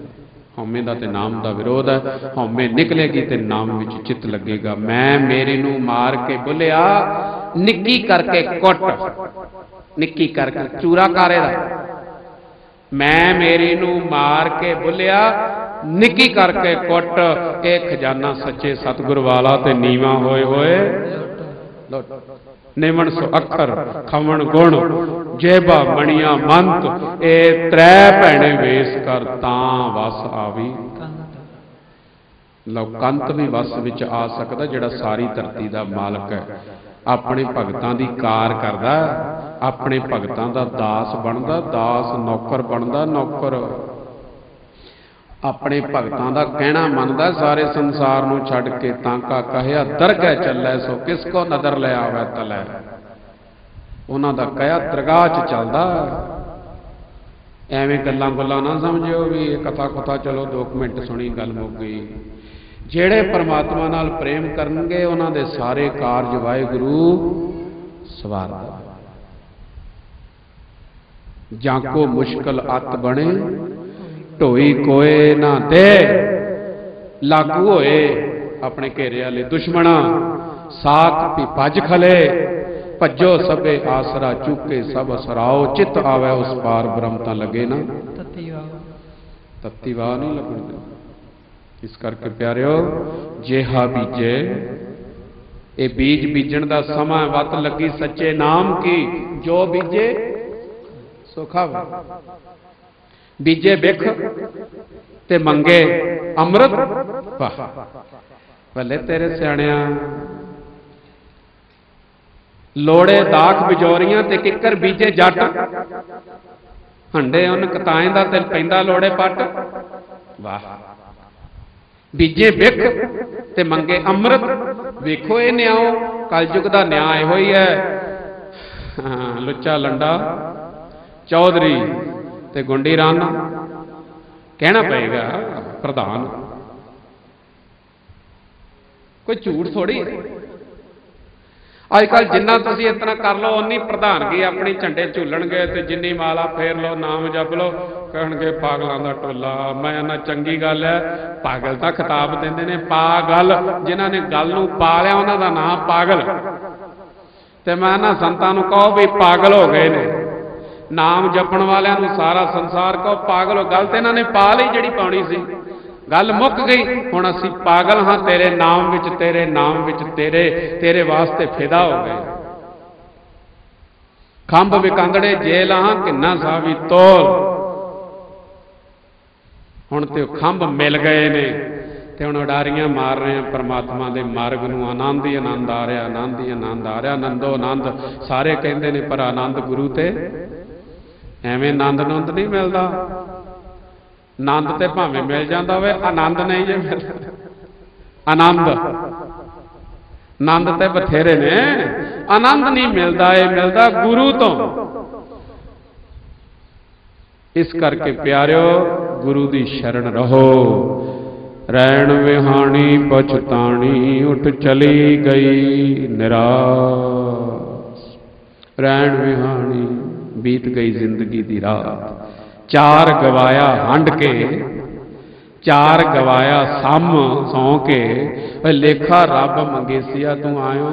हौमे का ते नाम का विरोध है, हौमे निकलेगी ते नाम विच चित लगेगा। मैं मेरे नू मार के बुलिया, निक्की करके कुट, निक्की करके चूरा कारे दा मैं मेरी नू मार के बुलिया निकी करके कुट, ये खजाना सच्चे सतगुर वाला ते नीवा होए होए निमन सो अखर खमन गुण जेबा मणिया मंत, ए त्रै भैणे वेस कर तां वस आवी। लो कंत भी वस विच आ सकदा, जिहड़ा सारी धरती दा मालक है, अपने भगतां दी कार करदा, अपने भगतां दा दास बनदा, दास नौकर बनदा, नौकर अपने भगतां दा कहना मनदा, सारे संसार नूं छड्ड के तांका कहिया दरगह चलै, सो किसको नदर ले आवे तलै। उन्हां दा कहा दरगाह च चलदा। एवें गल्लां गुल्लां ना समझिओ भी कथा कुथा चलो 2 मिनट सुनी गल मुक गई। ਜਿਹੜੇ परमात्मा नाल प्रेम करनगे उन्हां दे सारे कारज वाहिगुरू सवारदा। जाको मुश्किल अत बने ढोई कोए ना दे, लागू होए अपने घेरे वाले दुश्मना, साथ भी भज खले, भजो सबे आसरा चुके सब सराओ, चित आवे उस पार ब्रह्म तां लगे ना तत्ती वाह नहीं लगन। इस करके प्यारिओ जेहा बीजे, ये बीज बीजण का समा वत लगी सच्चे नाम की, जो बीजे सो खावे। बीजे बिख ते मंगे अमृत, वाह भले तेरे सियाणिया। लोड़े दाख बिजोरियां ते किकर बीजे जट, हंडे उन कताएं दा ते पैंदा लोड़े पट। वाह बीजे बिख ते मंगे अमृत, वेखो ये न्याओ कलयुग का न्याय इहो ही है। लुच्चा लंडा चौधरी ते गुंडी राना कहना पएगा प्रधान, कोई झूठ थोड़ी है। अजकल जिन्ना तुसीं इतना कर लो उन्नी प्रधानगी अपनी झंडे झूलणगे, ते जिन्नी माला फेर लो नाम जप लो कहणगे पागलों का टोला। मैं ना चंगी गल है, पागल का खिताब देंदे ने पागल, जिन्हां ने गल नूं पा लिया उन्हां दा नाम पागल। ते मैं ना संतां नूं कहो भी पागल हो गए ने, नाम जपण वालियां नूं सारा संसार कहो पागल हो। गल ते इन्हां ने पा लई जिहड़ी पाउणी सी, गल मुक गई। हुण असीं पागल हाँ तेरे नाम विच, तेरे नाम विच, तेरे वास्ते फिदा हो गए। खंभ विकंदड़े जेल हाँ किन्ना सा भी तोल, हुण ते खंभ मिल गए ने ते हुण उडारियां मार रहे हैं परमात्मा दे मार्ग नूं। आनंद ही आनंद आ रहा, आनंद ही आनंद आ रहा, आनंदो आनंद सारे कहंदे ने, पर आनंद गुरु ते एवें आनंद नंद नहीं मिलदा। आनंद ते भावें मिल जाता होवे, आनंद नहीं जे मिलदा। आनंद आनंद ते बथेरे ने, आनंद नहीं मिलता, ये मिलता गुरु तो। इस करके प्यारिओ गुरु दी शरण रहो। रैण विहाणी पछताणी उठ चली गई निराश। रैण विहाणी बीत गई जिंदगी दी रात, चार गवाया हंड के, चार गवाया सम सौ के, लेखा रब मंगेसिया तू आयो।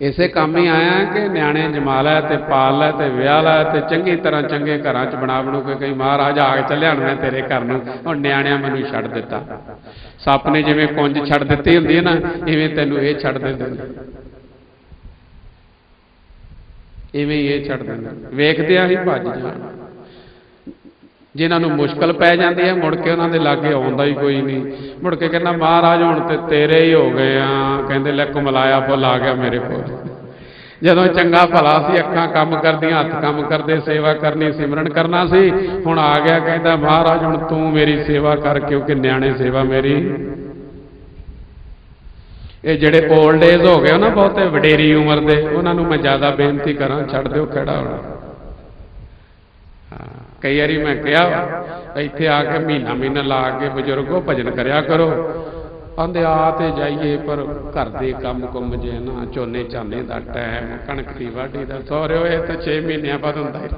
इसे काम ही आया कि न्याणे जमा लै ते पाल लै ते विआह लै ते चंगी तरह चंगे घर च बना बनू के कई महाराज आ चलिया मैं तेरे घर नूं हुण न्याणिਆਂ मैनू छड्ड दिता। सप ने जिवें कुंज छड्ड दित्ती हुंदी है ना, इवें तैनूं ये छड्ड दिंदे ने, इवें ये छड्ड दिंदे, वेखदिआं ही भज जाण। जिन्होंने मुश्किल पै जाती है मुड़ के उन्होंने लागे आउंदा ही कोई नहीं। मुड़ के कहना महाराज हुण ते तेरे ही हो गए हाँ, कहते ले कुमलाया फुल आ गया मेरे को। जदों चंगा भला सी, अखां काम करदियां, हथ काम करदे, सेवा करनी सिमरन करना सी, हुण आ गया कहता महाराज हुण तू मेरी सेवा कर, क्योंकि न्याणे सेवा मेरी। ये जिहड़े ओल्ड एज हो गए ना बहुते वडेरी उम्र दे, उन्होंने मैं ज़्यादा बेनती करा छड्ड दिओ खड़ा होना। कई बारी मैं कहा इत्थे आके महीना महीना ला के बजुर्गो भजन करया करो, आंदे आ ते जाइए पर घर के काम कुम जे ना, झोने झाने का टाइम, कणक की वाढी का, सौरे ये तो 6 महीनों बाद हुंदा ही।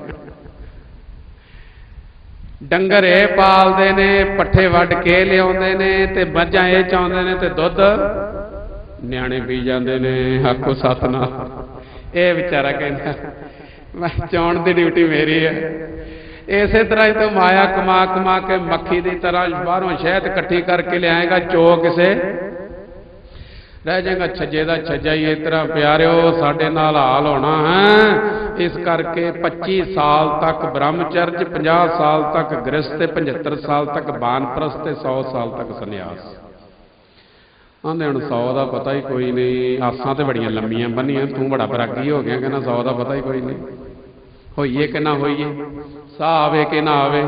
डंगर ये पालते ने, पट्ठे वढ के लियाउंदे ने ते मझां ये चाहुंदे ने ते दुध न्याणे पी जांदे ने। आखो सतनाम। ये बेचारा कहंदा मैं चाउण दी ड्यूटी मेरी है, इसे तरह ही तो माया कमा कमा के मक्खी की तरह बाहरों शहद इकट्ठी करके लियाएगा, चो किसे रह जाएगा छज्जे का छज्जा ही। इस तरह प्यारिओ साडे नाल हाल होना है। इस करके 25 साल तक ब्रह्मचर्य, 50 साल तक गृहस्थ, 75 साल तक बानप्रस्थ, 100 साल तक संन्यास। आंदे हुण 100 का पता ही कोई नहीं, आसां तो बड़ियां लंबियां बनियां, तू बड़ा बरागी हो गया, कहना 100 का पता ही कोई नहीं, होइए कि ना होइए, साह आवे कि ना आवे।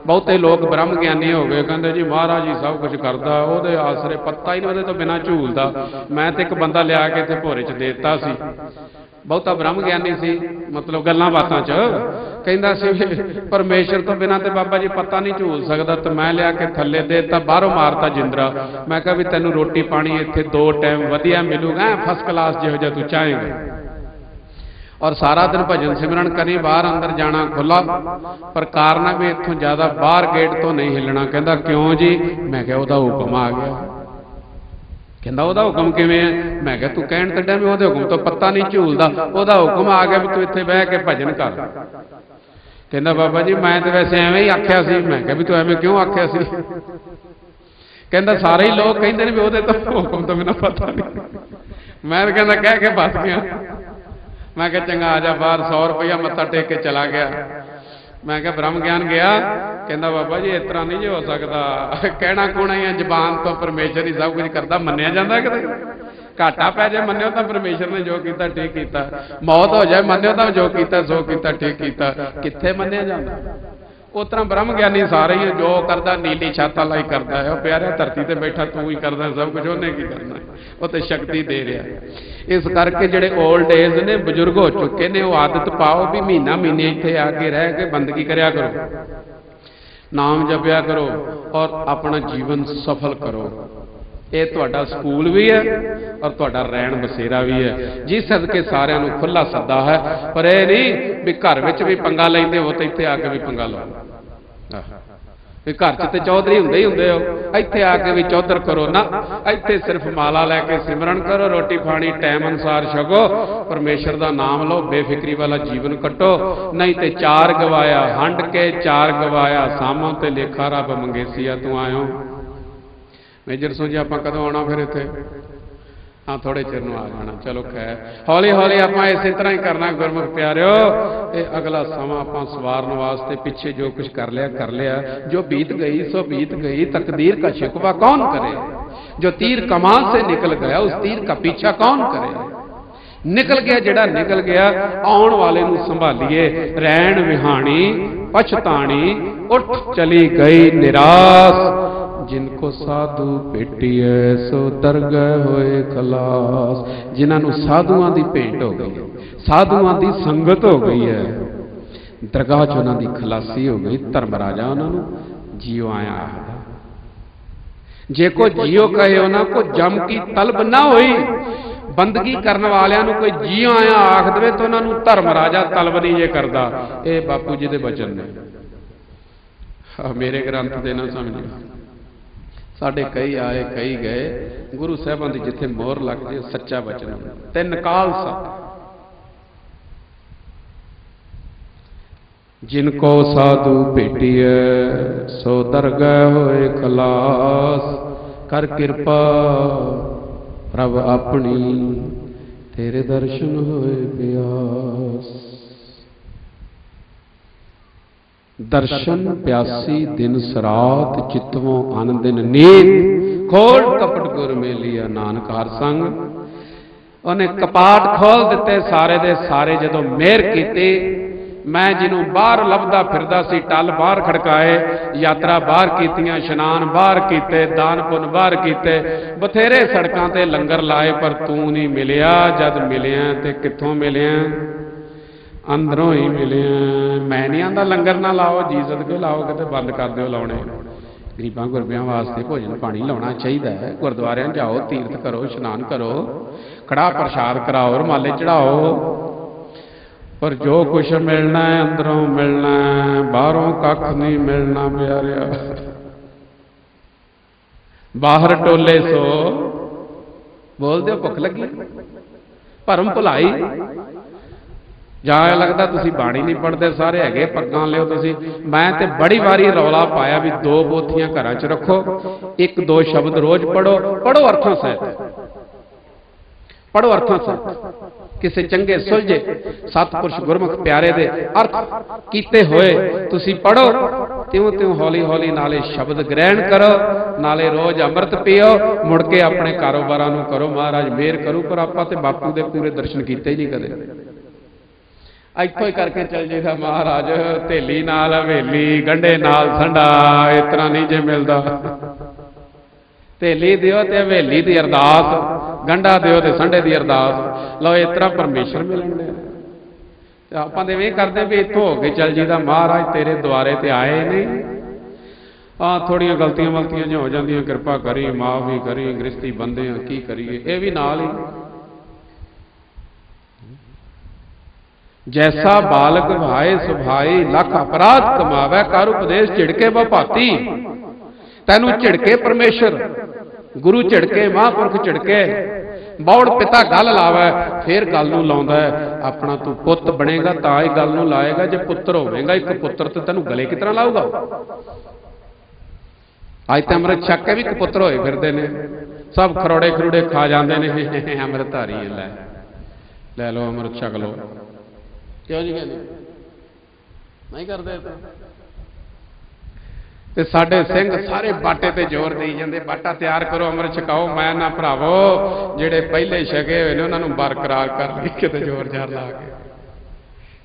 बहुते लोग ब्रह्म ज्ञानी हो गए, कहते जी महाराज जी सब कुछ करता, वो आसरे पत्ता ही नहीं, वो तो बिना झूलता। मैं तो एक बंदा लिया के इत्थे भोरे च देता सी, बहुता ब्रह्म ज्ञानी सी, मतलब गल्लां बातां च कहंदा सी परमेश्वर तो बिना ते बाबा जी पत्ता नहीं झूल सकदा। तो मैं लिया के थल्ले देता, बाहरों मारता जिंदरा। मैं कहा भी तैनूं रोटी पानी इत्थे 2 टाइम वधिया मिलूगा, फर्स्ट क्लास जिहो जिहा तू चाहेगा, और सारा दिन भजन सिमरन करी, बाहर अंदर जाना खुला, पर कारण भी इत्थों ज्यादा बाहर गेट तो नहीं हिलना। कहता क्यों जी? मैं क्या उहदा हुक्म आ गया। कहता उहदा हुक्म किवें है? मैं क्या तू कहण ते मैं उहदे हुक्म तो पत्ता नहीं झूलदा, उहदा हुक्म आ गया भी तू इत्थे बह के भजन कर। कहता बाबा जी मैं तो वैसे एवें ही आख्या सी। मैं क्या भी तू एवें क्यों आख्या सी? कहता सारे ही लोग कहते हैं भी उहदे तो हुक्म तो मैनूं पता नहीं। मैं कहता कह के बस गया। मैं क्या चंगा आ जा बाहर, 100 रुपया मत्था टेक के चला गया। मैं क्या ब्रह्म ज्ञान गया? कहता बाबा जी इस तरह नहीं हो सकता, कहना कौन है जबान तो परमेश्वर ही सब कुछ करता, मन्निया जाता कि घाटा पै जाए मन्नियो तो परमेश्वर ने जो किया ठीक किया, मौत हो जाए मन्नियो तो जो किया सो किया ठीक किया, कित्थे मन्निया जाता? उस तरह ब्रह्म ज्ञानी सारे ही जो करता नीली छत वाला ही करता है। प्यारे धरती ते बैठा तू ही करता सब कुछ, उन्हें की करना, वो तो शक्ति दे रहा। इस करके जेडे ओल्ड एज ने, बजुर्ग हो चुके ने, वो आदत पाओ भी महीना महीने इत्थे आके रह के बंदगी करया करो, नाम जपया करो और अपना जीवन सफल करो। ये तुहाडा स्कूल भी है और तुहाडा रहन बसेरा भी है, जिस सदके सारिਆਂ ਨੂੰ खुला सदा है। पर यह नहीं भी घर में भी पंगा लेंदे हो तो इत्थे आके भी पंगा लो, घर च तो चौधरी हुंदे ही हुंदे हो, इत्थे आके भी चौधर करो ना। इत्थे सिर्फ माला लैके सिमरन करो, रोटी पानी टाइम अनुसार छको, परमेश्वर का नाम लो, बेफिक्री वाला जीवन कटो। नहीं तो 4 गवाया हंड के, 4 गवाया सामों ते लेखा रब मंगेसिया तू आयो। मेजर सो जी आप कदों आना फिर इत्थे? हाँ थोड़े चिर आ जाना। चलो खैर हौली हौली आप इस तरह ही करना। गुरमुख प्यारिओ ये अगला समा आप सवारन वास्ते पिछे जो कुछ कर लिया, जो बीत गई सो बीत गई, तकदीर का शिकवा कौन करे? जो तीर कमान से निकल गया उस तीर का पीछा कौन करे? निकल गया जेड़ा निकल गया, आउण वाले नूं संभालीए। रैण विहाणी पछताणी उठ चली गई निराश, जिनको साधु भेटिए सो दरगह होए खलास। जिन्होंने साधुआं की भेंट हो गई, साधुआं की संगत हो गई है, दरगाह च उन्हां दी खलासी हो गई। धर्मराजा उन्होंने जियो आया है। जे को जियो कहे उन्हों को जम की तलब ना हुई, बंदगी करने वालियां नूं कोई जियो आया आख दे तो उन्होंने धर्मराजा तलब नहीं जे करता। ये बापू जी के वचन ने, मेरे ग्रंथ दे ना समझो। साढ़े कई आए कई गए, गुरु साहबान की जिथे मोहर लग जाए सच्चा वचन। 3 काल सत जिनको साधु भेटिए सो दरगह होए खलास। कर कृपा प्रभ अपनी तेरे दर्शन होए प्यास। दर्शन प्यासी दिन सरात, चितवों अन दिन नीत। खोल कपट गुर मेलिया नानक हर संग। उन्हें कपाट खोल दिते सारे दे सारे, जदों मेहर कीती। मैं जिन्हों बाहर लभदा फिरदा सी, टल बाहर खड़काए, यात्रा बाहर कीतियां, इशनान बाहर कीते, दान पुन बाहर कीते, बथेरे सड़कां ते लंगर लाए, पर तू नहीं मिलिया। जद मिलिया ते कित्थों मिलिया? अंदरों ही मिले। मैं नहीं आंदा लंगर ना लाओ, जी सदके लाओ, किते बंद कर दो लाने। गरीबां गुरबियां वास्ते भोजन पानी लाना चाहिए है। गुरुद्वारियां जाओ, तीर्थ करो, इशनान करो, कड़ा प्रसाद कराओ, रुमाले चढ़ाओ। पर जो कुछ मिलना है अंदरों मिलना है, बाहरों कख नहीं मिलना प्यारिया। बाहर टोले सो बोल दो भुख लगी, भरम भुलाई। ਜਾਂ ਇਹ ਲੱਗਦਾ ਤੁਸੀਂ ਬਾਣੀ ਨਹੀਂ ਪੜ੍ਹਦੇ, ਸਾਰੇ ਹੈਗੇ ਪੱਗਾਂ ਲਿਓ ਤੁਸੀਂ। ਮੈਂ ਤੇ ਬੜੀ ਵਾਰੀ ਰੌਲਾ ਪਾਇਆ ਵੀ 2 ਪੋਥੀਆਂ ਘਰਾਂ 'ਚ ਰੱਖੋ, 1-2 ਸ਼ਬਦ ਰੋਜ਼ ਪੜ੍ਹੋ, ਪੜ੍ਹੋ ਅਰਥਾਂ ਸਹਿਤ, ਪੜ੍ਹੋ ਅਰਥਾਂ ਸਹਿਤ। ਕਿਸੇ ਚੰਗੇ ਸੁਲਝੇ ਸਤਿਪੁਰਸ਼ ਗੁਰਮੁਖ ਪਿਆਰੇ ਦੇ ਅਰਥ ਕੀਤੇ ਹੋਏ ਤੁਸੀਂ ਪੜ੍ਹੋ, ਤਿਉਂ ਤਿਉਂ ਹੌਲੀ ਹੌਲੀ ਨਾਲੇ ਸ਼ਬਦ ਗ੍ਰਹਿਣ ਕਰੋ, ਨਾਲੇ ਰੋਜ਼ ਅੰਮ੍ਰਿਤ ਪੀਓ, ਮੁੜ ਕੇ ਆਪਣੇ ਕਾਰੋਬਾਰਾਂ ਨੂੰ ਕਰੋ। ਮਹਾਰਾਜ ਮਿਹਰ ਕਰੂ। ਪਰ ਆਪਾਂ ਤੇ ਬਾਪੂ ਦੇ ਪੂਰੇ ਦਰਸ਼ਨ ਕੀਤੇ ਹੀ ਨਹੀਂ ਕਦੇ। ਇੱਥੋਂ ਹੀ ਕਰਕੇ ਚੱਲ ਜਾਈਦਾ ਮਹਾਰਾਜ, ਥੇਲੀ ਨਾਲ ਹਵੇਲੀ, ਗੰਢੇ ਨਾਲ ਸੰਡਾ, ਇਸ ਤਰ੍ਹਾਂ ਨਹੀਂ ਜੇ ਮਿਲਦਾ। ਥੇਲੀ ਦਿਓ ਤੇ ਹਵੇਲੀ ਦੀ ਅਰਦਾਸ, ਗੰਢਾ ਦਿਓ ਤੇ ਸੰਡੇ ਦੀ ਅਰਦਾਸ। ਲਓ ਇਸ ਤਰ੍ਹਾਂ ਪਰਮੇਸ਼ਰ ਮਿਲਣ ਦੇ। ਤੇ ਆਪਾਂ ਤੇ ਇਵੇਂ ਕਰਦੇ ਵੀ ਇੱਥੋਂ ਹੋ ਕੇ ਚੱਲ ਜਾਈਦਾ, ਮਹਾਰਾਜ ਤੇਰੇ ਦੁਆਰੇ ਤੇ ਆਏ ਨਹੀਂ। ਥੋੜੀਆਂ ਗਲਤੀਆਂ ਮਲਤੀਆਂ ਜਿਹੀਆਂ ਹੋ ਜਾਂਦੀਆਂ, ਕਿਰਪਾ ਕਰੀ, ਮਾਫ ਵੀ ਕਰੀ, ਗ੍ਰਸਤੀ ਬੰਦੇ ਆ, ਕੀ ਕਰੀਏ। ਇਹ ਵੀ ਨਾਲ ਹੀ ਜੈਸਾ ਬਾਲਕ ਭਾਏ ਸੁਭਾਈ, ਲੱਖ ਅਪਰਾਧ ਕਮਾਵੇ, ਕਰ ਉਪਦੇਸ਼ ਝਿੜਕੇ ਬਭਾਤੀ। ਤੈਨੂੰ ਝਿੜਕੇ ਪਰਮੇਸ਼ਰ, ਗੁਰੂ ਝਿੜਕੇ, ਮਹਾਂਪੁਰਖ ਝਿੜਕੇ, ਬੌੜ ਪਿਤਾ ਗੱਲ ਲਾਵੇ, ਫੇਰ ਗੱਲ ਨੂੰ ਲਾਉਂਦਾ ਆਪਣਾ। ਤੂੰ ਪੁੱਤ ਬਣੇਗਾ ਤਾਂ ਹੀ ਗੱਲ ਨੂੰ ਲਾਏਗਾ। ਜੇ ਪੁੱਤਰ ਹੋਵੇਗਾ, ਇੱਕ ਪੁੱਤਰ ਤੇ ਤੈਨੂੰ ਗਲੇ ਕਿਸ ਤਰ੍ਹਾਂ ਲਾਊਗਾ। ਅੱਜ ਤਾਂ ਅੰਮ੍ਰਿਤ ਛਕ ਕੇ ਵੀ ਕਪੁੱਤਰ ਹੋਏ ਫਿਰਦੇ ਨੇ, ਸਭ ਖਰੋੜੇ ਖਰੂੜੇ ਖਾ ਜਾਂਦੇ ਨੇ। ਅੰਮ੍ਰਿਤਧਾਰੀ ਲੈ ਲਓ, ਅੰਮ੍ਰਿਤ ਛਕ ਲਓ। ਕਿਉਂ ਜੀ ਕਹਿੰਦੇ ਨਹੀਂ ਕਰਦੇ। ਤੇ ਸਾਡੇ ਸਿੰਘ ਸਾਰੇ ਬਾਟੇ ਤੇ ਜ਼ੋਰ ਦੇਈ ਜਾਂਦੇ, ਬਾਟਾ ਤਿਆਰ ਕਰੋ, ਅੰਮ੍ਰਿਤ ਛਕਾਓ। ਮੈਂ ਨਾ ਭਰਾਵੋ, ਜਿਹੜੇ ਪਹਿਲੇ ਛਕੇ ਹੋਏ ਨੇ ਉਹਨਾਂ ਨੂੰ ਬਰਕਰਾਰ ਕਰ ਲਈ ਕਿਤੇ ਜ਼ੋਰ ਜ਼ਾਰ ਲਾ ਕੇ।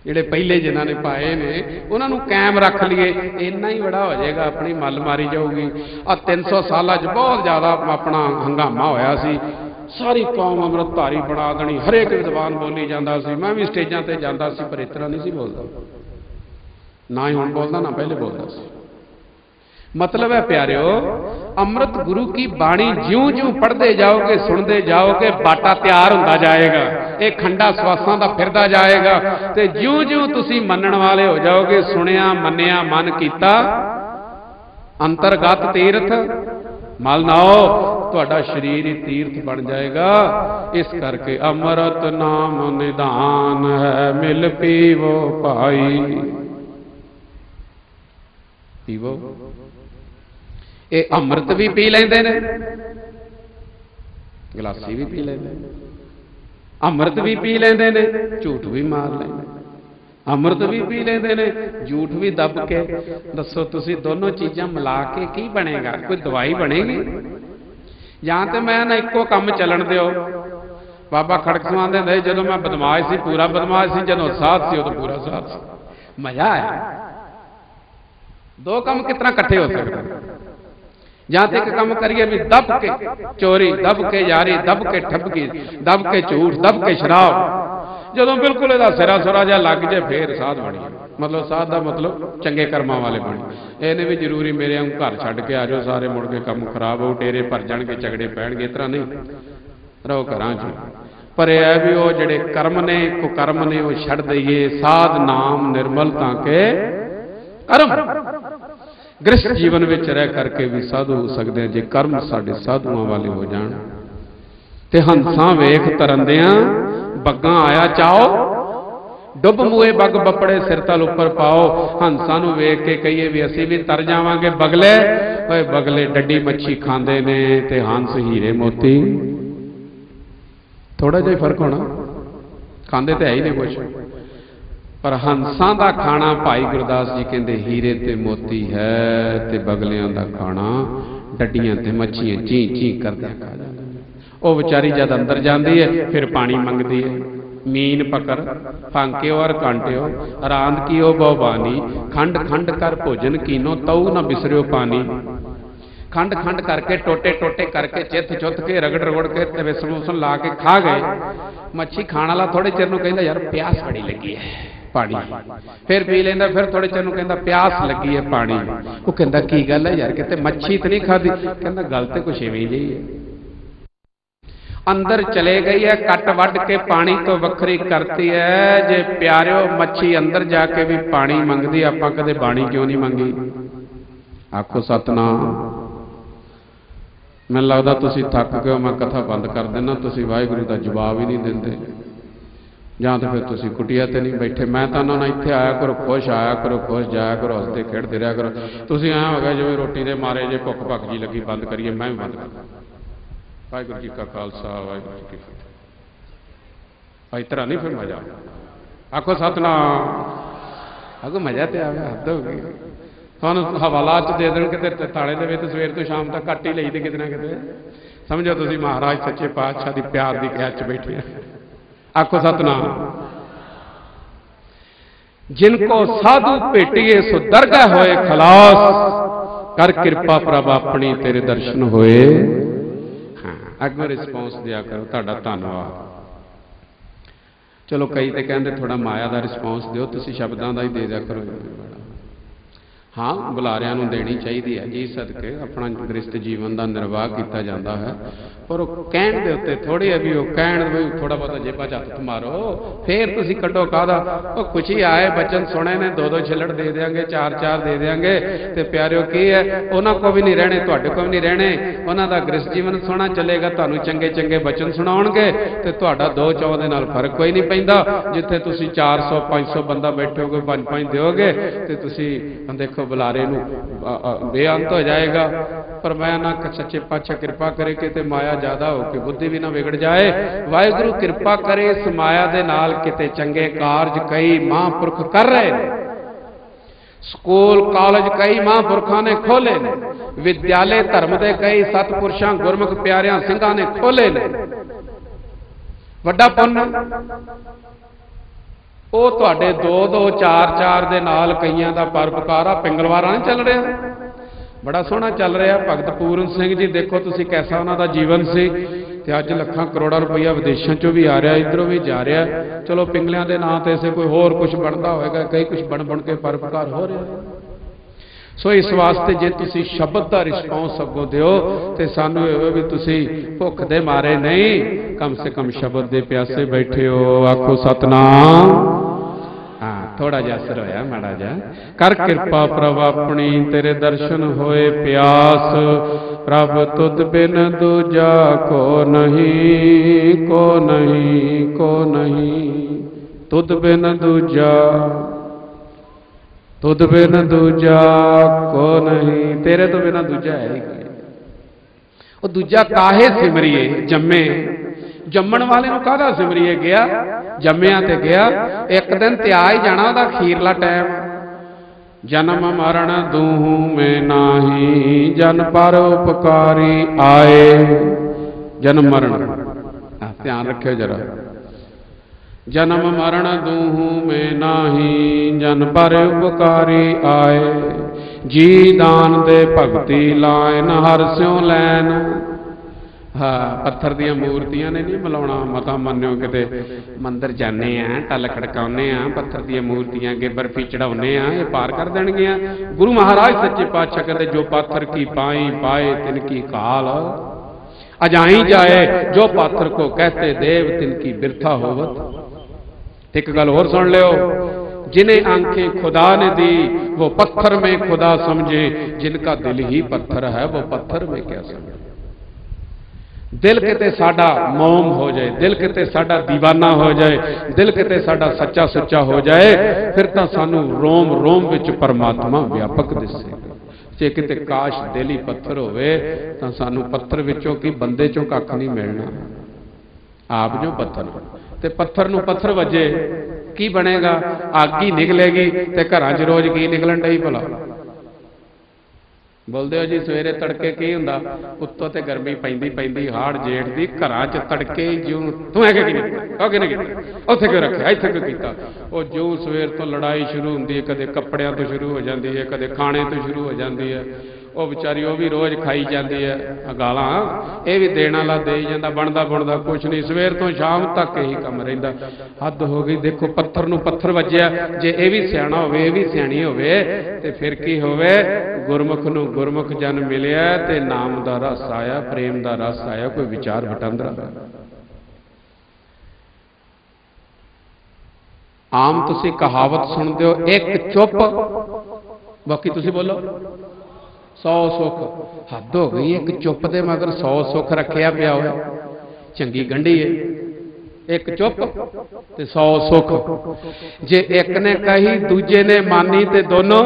ਜਿਹੜੇ ਪਹਿਲੇ ਜਿਨ੍ਹਾਂ ਨੇ ਪਾਏ ਨੇ ਉਹਨਾਂ ਨੂੰ ਕਾਇਮ ਰੱਖ ਲਈਏ, ਇੰਨਾ ਹੀ ਬੜਾ ਹੋ ਜਾਏਗਾ। ਆਪਣੀ ਮੱਲ ਮਾਰੀ ਜਾਊਗੀ। 300 ਸਾਲਾਂ 'ਚ ਬਹੁਤ ਜ਼ਿਆਦਾ ਆਪਣਾ ਹੰਗਾਮਾ ਹੋਇਆ ਸੀ। ਸਾਰੀ ਕੌਮ ਅੰਮ੍ਰਿਤਧਾਰੀ ਬਣਾ ਦੇਣੀ, ਹਰੇਕ ਵਿਦਵਾਨ ਬੋਲੀ ਜਾਂਦਾ ਸੀ। ਮੈਂ ਵੀ ਸਟੇਜਾਂ ਤੇ ਜਾਂਦਾ ਸੀ, ਪਰ ਇਸ ਤਰ੍ਹਾਂ ਨਹੀਂ ਸੀ ਬੋਲਦਾ। ਨਾ ਹੀ ਹੁਣ ਬੋਲਦਾ, ਨਾ ਪਹਿਲੇ ਬੋਲਦਾ ਸੀ। ਮਤਲਬ ਹੈ ਪਿਆਰਿਓ, ਅੰਮ੍ਰਿਤ ਗੁਰੂ ਕੀ ਬਾਣੀ ਜਿਉਂ-ਜਿਉਂ ਪੜ੍ਹਦੇ ਜਾਓਗੇ, ਸੁਣਦੇ ਜਾਓਗੇ, ਬਾਟਾ ਤਿਆਰ ਹੁੰਦਾ ਜਾਏਗਾ। ਇਹ ਖੰਡਾ ਸਵਾਸਾਂ ਦਾ ਫਿਰਦਾ ਜਾਏਗਾ। ਤੇ ਜਿਉਂ-ਜਿਉਂ ਤੁਸੀਂ ਮੰਨਣ ਵਾਲੇ ਹੋ ਜਾਓਗੇ, ਸੁਣਿਆ ਮੰਨਿਆ ਮਨ ਕੀਤਾ, ਅੰਤਰਗਤ ਤੀਰਥ ਮਲ ਨਾਓ, ਤੁਹਾਡਾ ਸਰੀਰ ਹੀ ਤੀਰਥ ਬਣ ਜਾਏਗਾ। ਇਸ ਕਰਕੇ ਅੰਮ੍ਰਿਤ ਨਾਮ ਨਿਧਾਨ ਹੈ, ਮਿਲ ਪੀਵੋ ਭਾਈ। ਪੀਵੋ। ਇਹ ਅੰਮ੍ਰਿਤ ਵੀ ਪੀ ਲੈਂਦੇ ਨੇ, ਗਲਾਸੀ ਵੀ ਪੀ ਲੈਂਦੇ ਨੇ, ਅੰਮ੍ਰਿਤ ਵੀ ਪੀ ਲੈਂਦੇ ਨੇ, ਝੂਠ ਵੀ ਮਾਰ ਲੈਂਦੇ। ਅੰਮ੍ਰਿਤ ਵੀ ਪੀ ਲੈਂਦੇ ਨੇ, ਝੂਠ ਵੀ ਦੱਬ ਕੇ। ਦੱਸੋ ਤੁਸੀਂ ਦੋਨੋਂ ਚੀਜ਼ਾਂ ਮਿਲਾ ਕੇ ਕੀ ਬਣੇਗਾ? ਕੋਈ ਦਵਾਈ ਬਣੇਗੀ? ਜਾਂ ਤੇ ਮੈਂ ਨਾ ਇੱਕੋ ਕੰਮ ਚੱਲਣ ਦਿਓ। ਬਾਬਾ ਖੜਕ ਸਿੰਘ ਆਂਦੇ ਹੁੰਦੇ, ਜਦੋਂ ਮੈਂ ਬਦਮਾਸ਼ ਸੀ ਪੂਰਾ ਬਦਮਾਸ਼ ਸੀ, ਜਦੋਂ ਸਾਧ ਸੀ ਉਦੋਂ ਪੂਰਾ ਸਾਧ ਸੀ। ਮਜ਼ਾ ਆਇਆ। ਦੋ ਕੰਮ ਕਿਸ ਤਰ੍ਹਾਂ ਇਕੱਠੇ ਹੋ ਸਕਦੇ? ਜਾਂ ਤੇ ਇੱਕ ਕੰਮ ਕਰੀਏ ਵੀ ਦੱਬ ਕੇ ਚੋਰੀ, ਦੱਬ ਕੇ ਯਾਰੀ, ਦੱਬ ਕੇ ਠੱਗੀ, ਦੱਬ ਕੇ ਝੂਠ, ਦੱਬ ਕੇ ਸ਼ਰਾਬ। ਜਦੋਂ ਬਿਲਕੁਲ ਇਹਦਾ ਸਿਰਾ ਸੁਰਾ ਜਿਹਾ ਲੱਗ ਜੇ, ਫੇਰ ਸਾਧ ਬਣੀ। ਮਤਲਬ ਸਾਧ ਦਾ ਮਤਲਬ ਚੰਗੇ ਕਰਮਾਂ ਵਾਲੇ ਬਣੀ। ਇਹਨੇ ਵੀ ਜ਼ਰੂਰੀ ਮੇਰੇ ਵਾਂਗ ਘਰ ਛੱਡ ਕੇ ਆ ਜਾਓ ਸਾਰੇ, ਮੁੜ ਕੇ ਕੰਮ ਖਰਾਬ ਹੋ, ਟੇਰੇ ਭਰ ਜਾਣਗੇ, ਝਗੜੇ ਪੈਣਗੇ। ਇਸ ਤਰ੍ਹਾਂ ਨਹੀਂ, ਰਹੋ ਘਰਾਂ 'ਚ। ਪਰ ਇਹ ਹੈ ਵੀ ਉਹ ਜਿਹੜੇ ਕਰਮ ਨੇ, ਕੁਕਰਮ ਨੇ, ਉਹ ਛੱਡ ਦਈਏ। ਸਾਧ ਨਾਮ ਨਿਰਮਲ ਤਾਂ ਕੇ ਕਰਮ। ਗ੍ਰਸਤ ਜੀਵਨ ਵਿੱਚ ਰਹਿ ਕਰਕੇ ਵੀ ਸਾਧੂ ਹੋ ਸਕਦੇ ਆ, ਜੇ ਕਰਮ ਸਾਡੇ ਸਾਧੂਆਂ ਵਾਲੇ ਹੋ ਜਾਣ। ਤੇ ਹੰਸਾਂ ਵੇਖ ਤਰੰਦਿਆਂ, ਬੱਗਾਂ ਆਇਆ ਚਾਓ, ਡੁੱਬ ਮੂਏ ਬੱਗ ਬੱਪੜੇ ਸਿਰ ਤਲ ਉੱਪਰ ਪਾਓ। ਹੰਸਾਂ ਨੂੰ ਵੇਖ ਕੇ ਕਹੀਏ ਵੀ ਅਸੀਂ ਵੀ ਤਰ ਜਾਵਾਂਗੇ ਬਗਲੇ। ਓਏ ਬਗਲੇ ਡੱਡੀ ਮੱਛੀ ਖਾਂਦੇ ਨੇ ਤੇ ਹੰਸ ਹੀਰੇ ਮੋਤੀ। ਥੋੜਾ ਜਿਹਾ ਫਰਕ ਹੋਣਾ, ਖਾਂਦੇ ਤੇ ਹੈ ਹੀ ਨਹੀਂ ਕੁਛ। ਪਰ ਹੰਸਾਂ ਦਾ ਖਾਣਾ ਭਾਈ ਗੁਰਦਾਸ ਜੀ ਕਹਿੰਦੇ ਹੀਰੇ ਤੇ ਮੋਤੀ ਹੈ, ਤੇ ਬਗਲਿਆਂ ਦਾ ਖਾਣਾ ਡੱਡੀਆਂ ਤੇ ਮੱਛੀਆਂ ਚੀਂ ਚੀਂ ਕਰਦੇ ਖਾ ਜਾਂਦੇ। ਉਹ ਵਿਚਾਰੀ ਜਦ ਅੰਦਰ ਜਾਂਦੀ ਹੈ ਫਿਰ ਪਾਣੀ ਮੰਗਦੀ ਹੈ। ਮੀਨ ਪਕੜ ਫਾਂਕਿਓ ਔਰ ਕਾਂਟਿਓ, ਰਾਂਦ ਕੀਓ ਬਹੁਬਾਨੀ, ਖੰਡ ਖੰਡ ਕਰ ਭੋਜਨ ਕੀਨੋ, ਤਉ ਨਾ ਬਿਸਰਿਓ ਪਾਣੀ। ਖੰਡ ਖੰਡ ਕਰਕੇ, ਟੋਟੇ ਟੋਟੇ ਕਰਕੇ, ਚਿੱਥ ਚੁੱਥ ਕੇ, ਰਗੜ ਰਗੜ ਕੇ ਤੇ ਵਿਸਣ ਵੁਸਣ ਲਾ ਕੇ ਖਾ ਗਏ। ਮੱਛੀ ਖਾਣ ਵਾਲਾ ਥੋੜੇ ਚਿਰ ਨੂੰ ਕਹਿੰਦਾ ਯਾਰ ਪਿਆਸ ਬੜੀ ਲੱਗੀ ਹੈ, ਪਾਣੀ। ਫਿਰ ਪੀ ਲੈਂਦਾ, ਫਿਰ ਥੋੜੇ ਚਿਰ ਨੂੰ ਕਹਿੰਦਾ ਪਿਆਸ ਲੱਗੀ ਹੈ, ਪਾਣੀ। ਉਹ ਕਹਿੰਦਾ ਕੀ ਗੱਲ ਹੈ ਯਾਰ, ਕਿਤੇ ਮੱਛੀ ਤਾਂ ਨਹੀਂ ਖਾਦੀ? ਕਹਿੰਦਾ ਗੱਲ ਤੇ ਕੁਛ ਇਵੇਂ ਜਿਹੀ ਹੈ। ਅੰਦਰ ਚਲੇ ਗਈ ਹੈ, ਕੱਟ ਵੱਢ ਕੇ ਪਾਣੀ ਤੋਂ ਵੱਖਰੀ ਕਰਤੀ ਹੈ। ਜੇ ਪਿਆਰਿਓ ਮੱਛੀ ਅੰਦਰ ਜਾ ਕੇ ਵੀ ਪਾਣੀ ਮੰਗਦੀ, ਆਪਾਂ ਕਦੇ ਬਾਣੀ ਕਿਉਂ ਨਹੀਂ ਮੰਗੀ? ਆਖੋ ਸਤਨਾਮ। ਮੈਨੂੰ ਲੱਗਦਾ ਤੁਸੀਂ ਥੱਕ ਗਏ ਹੋ, ਮੈਂ ਕਥਾ ਬੰਦ ਕਰ ਦੇਣਾ। ਤੁਸੀਂ ਵਾਹਿਗੁਰੂ ਦਾ ਜਵਾਬ ਹੀ ਨਹੀਂ ਦਿੰਦੇ। ਜਾਂ ਤਾਂ ਫਿਰ ਤੁਸੀਂ ਕੁਟੀਆ ਤੇ ਨਹੀਂ ਬੈਠੇ। मैं तो उन्होंने इत्थे आया करो खुश, आया करो खुश, जाया करो हसते खेडते रहा करो। तुसीं ऐ हो गए जिवें रोटी दे मारे जे भुख भख जी लगी बंद करिए, मैं भी बंद कर। वाहिगुरू जी का खालसा वाहिगुरू जी की फतेह। इस तरह नहीं फिर मजा। आखो सतनाम। आखो मजा तो आवे, हद हो गई। तुहानूं हवालात दे देण किते ताले दे विच सवेर तो शाम तक घट ही लई ते किते ना किते। समझो तुसीं महाराज सच्चे पातशाह दी प्यार दी कैद च बैठे। आखो सतनाम। जिनको साधु भेटिए सो दरगाह होए खलास, कर कृपा प्रभ अपनी तेरे दर्शन होए। हाँ अगो रिस्पॉन्स दिया करो, तुहाडा धन्नवाद। चलो कई तो कहते थोड़ा माया का रिस्पॉन्स दो, तुसीं शब्दां दा ही दे दिया करो। हाँ बुलारियां नूं देनी चाहिए है जी, सदके अपना गृहस्थ जीवन का निर्वाह किया जाता है। पर वो कहण दे उत्ते थोड़ी है भी वो कहण भी थोड़ा बहुत जेबा च हत्थ मारो, फिर तुसीं कड्डो काहदा। वो खुशी आए बचन सुने ने, दो दो छिलड़ दे देंगे, चार चार दे देंगे, तो प्यारिओ की है उन्हां को भी नहीं रहने, तुहाडे को भी नहीं रहने। उन्हां दा गृहस्थ जीवन सोहना चलेगा, तुहानूं चंगे चंगे बचन सुणाउणगे, ते तुहाडा दो चौं दे नाल फर्क कोई नहीं पैंदा। जिथे तुसीं 400 500 बंदा बैठोगे, 5-5 दोगे, तो तुसीं देखो बुलारे नूं बेअंत हो जाएगा। पर मैं ना सच्चे पातशाह कृपा करे कि माया ज्यादा हो के बुद्धि भी ना बिगड़ जाए। वाहिगुरू कृपा करे इस माया दे नाल किते चंगे कारज कई महापुरख कर रहे हैं। स्कूल कॉलेज कई महापुरखों ने खोले ने, विद्यालय धर्म के कई सतपुरुषों गुरमुख प्यारियां सिंघां ने खोले ने। वड्डा पुण्य ਉਹ ਤੁਹਾਡੇ 2-2 4-4 ਦੇ ਨਾਲ ਕਈਆਂ ਦਾ ਪਰਪਕਾਰ ਆ ਪਿੰਗਲਵਾਰਾ ਨਹੀਂ ਚੱਲ ਰਿਹਾ, ਬੜਾ ਸੋਹਣਾ ਚੱਲ ਰਿਹਾ। ਭਗਤ ਪੂਰਨ ਸਿੰਘ ਜੀ ਦੇਖੋ ਤੁਸੀਂ ਕੈਸਾ ਉਹਨਾਂ ਦਾ ਜੀਵਨ ਸੀ, ਤੇ ਅੱਜ ਲੱਖਾਂ ਕਰੋੜਾਂ ਰੁਪਈਆ ਵਿਦੇਸ਼ਾਂ ਚੋਂ ਵੀ ਆ ਰਿਹਾ, ਇਧਰੋਂ ਵੀ ਜਾ ਰਿਹਾ। ਚਲੋ ਪਿੰਗਲਿਆਂ ਦੇ ਨਾਂ ਤੇ ਇਸੇ ਕੋਈ ਹੋਰ ਕੁਝ ਬਣਦਾ ਹੋਏਗਾ, ਕਈ ਕੁਝ ਬਣ ਕੇ ਪਰਪਕਾਰ ਹੋ ਰਿਹਾ। सो इस वास्ते जे तुसी शब्द का रिस्पॉन्स अगों दिओ ते सानू भी तुसी भुख दे मारे नहीं, कम से कम शब्द दे प्यासे बैठे हो। आखो सतनाम। हाँ थोड़ा जा असर होया माड़ा जा। कर कृपा प्रभ अपनी तेरे दर्शन होए प्यास, प्रभ तुद बिन दूजा को नहीं, को नहीं, को नहीं, तुद बिन दूजा, तुद बिन दूजा को नहीं, तेरे तो बिना दूजा है ही कोई। वो दूजा काहे सिमरिए जम्मे, जम्मण वाले नूं काहदा सिमरिए गया, जम्मिया ते गया। एक दिन ते आ ही जाना ओहदा खीरला टाइम। जन्म मरण दूहू में नाही, जन पर उपकारी आए। जन्म मरण ध्यान रखियो जरा। जन्म मरण दूहू में नाही, जन पर उपकारी आए। जी दान दे भगती लाइन, हर स्यों लैन। हाँ पत्थर दियां मूर्तियां ने नहीं मिलाउणा, मता मन्निओ किते मंदिर जाने आ, टल खड़काउने आ, पत्थर दियां मूर्तियां अगे बर्फी चढ़ाउने आ, ये पार कर देणगियां। गुरु महाराज सच्चे पातशाह कहते जो पाथर की पाई पाए तिनकी काल, अजाई जाए जो पाथर को कहते देव तिनकी बिरथा होवत। एक गल और सुन लो, जिन्हें आंखें खुदा ने दी वो पत्थर में खुदा समझे, जिनका दिल ही पत्थर है वो पत्थर में क्या समझे। दिल किते साडा मोम हो जाए, दिल किते साडा दीवाना हो जाए, दिल किते साडा सच्चा सुच्चा हो जाए, फिर तो सानू रोम रोम विच परमात्मा व्यापक दिसेगा। जे किते काश दिल ही पत्थर होवे तां सानू पत्थर विचों की बंदे चों कख नहीं मिलना, आप जो पत्थर। ते पत्थर नूं पत्थर वजे की बनेगा, अग ही निकलेगी। ते घरां च रोज की निकलन डई भला बोलते हो जी। सवेरे तड़के की हुंदा, उत्तों ते गर्मी पैंदी पैंदी हाड़ जेठ दी, घरां च तड़के जूं तूं है कि नहीं उत्थे क्यों रखिया, इत्थे क्यों कीता। वो जूं सवेर तो लड़ाई शुरू हुंदी है, कदे कपड़ियां तो शुरू हो जाती है, कदे खाने तो शुरू हो जाती है। वो बेचारी वो भी रोज़ खाई जाती है गालां, ये भी देण वाला दे जांदा, बनदा बुणदा कुछ नहीं। सवेर तो शाम तक यही काम रहिंदा। हद हो गई। देखो पत्थर नूं पत्थर वज्जिया, जे ये भी सियाणा होवे, ये भी सियाणी होवे, ते फिर की होवे। गुरमुख नूं गुरमुख जन मिलिया ते नाम दा रस आया, प्रेम दा रस आया, कोई विचार वटांदरा। आम तुसीं कहावत सुनदे हो, एक चुप बाकी तुसीं बोलो 100 सुख। हद हो गई, एक चुप दे मगर 100 सुख रखिया पिया हो, चंगी गंढी है। एक चुप ते 100 सुख। जे एक ने कही दूजे ने मानी ते दोनों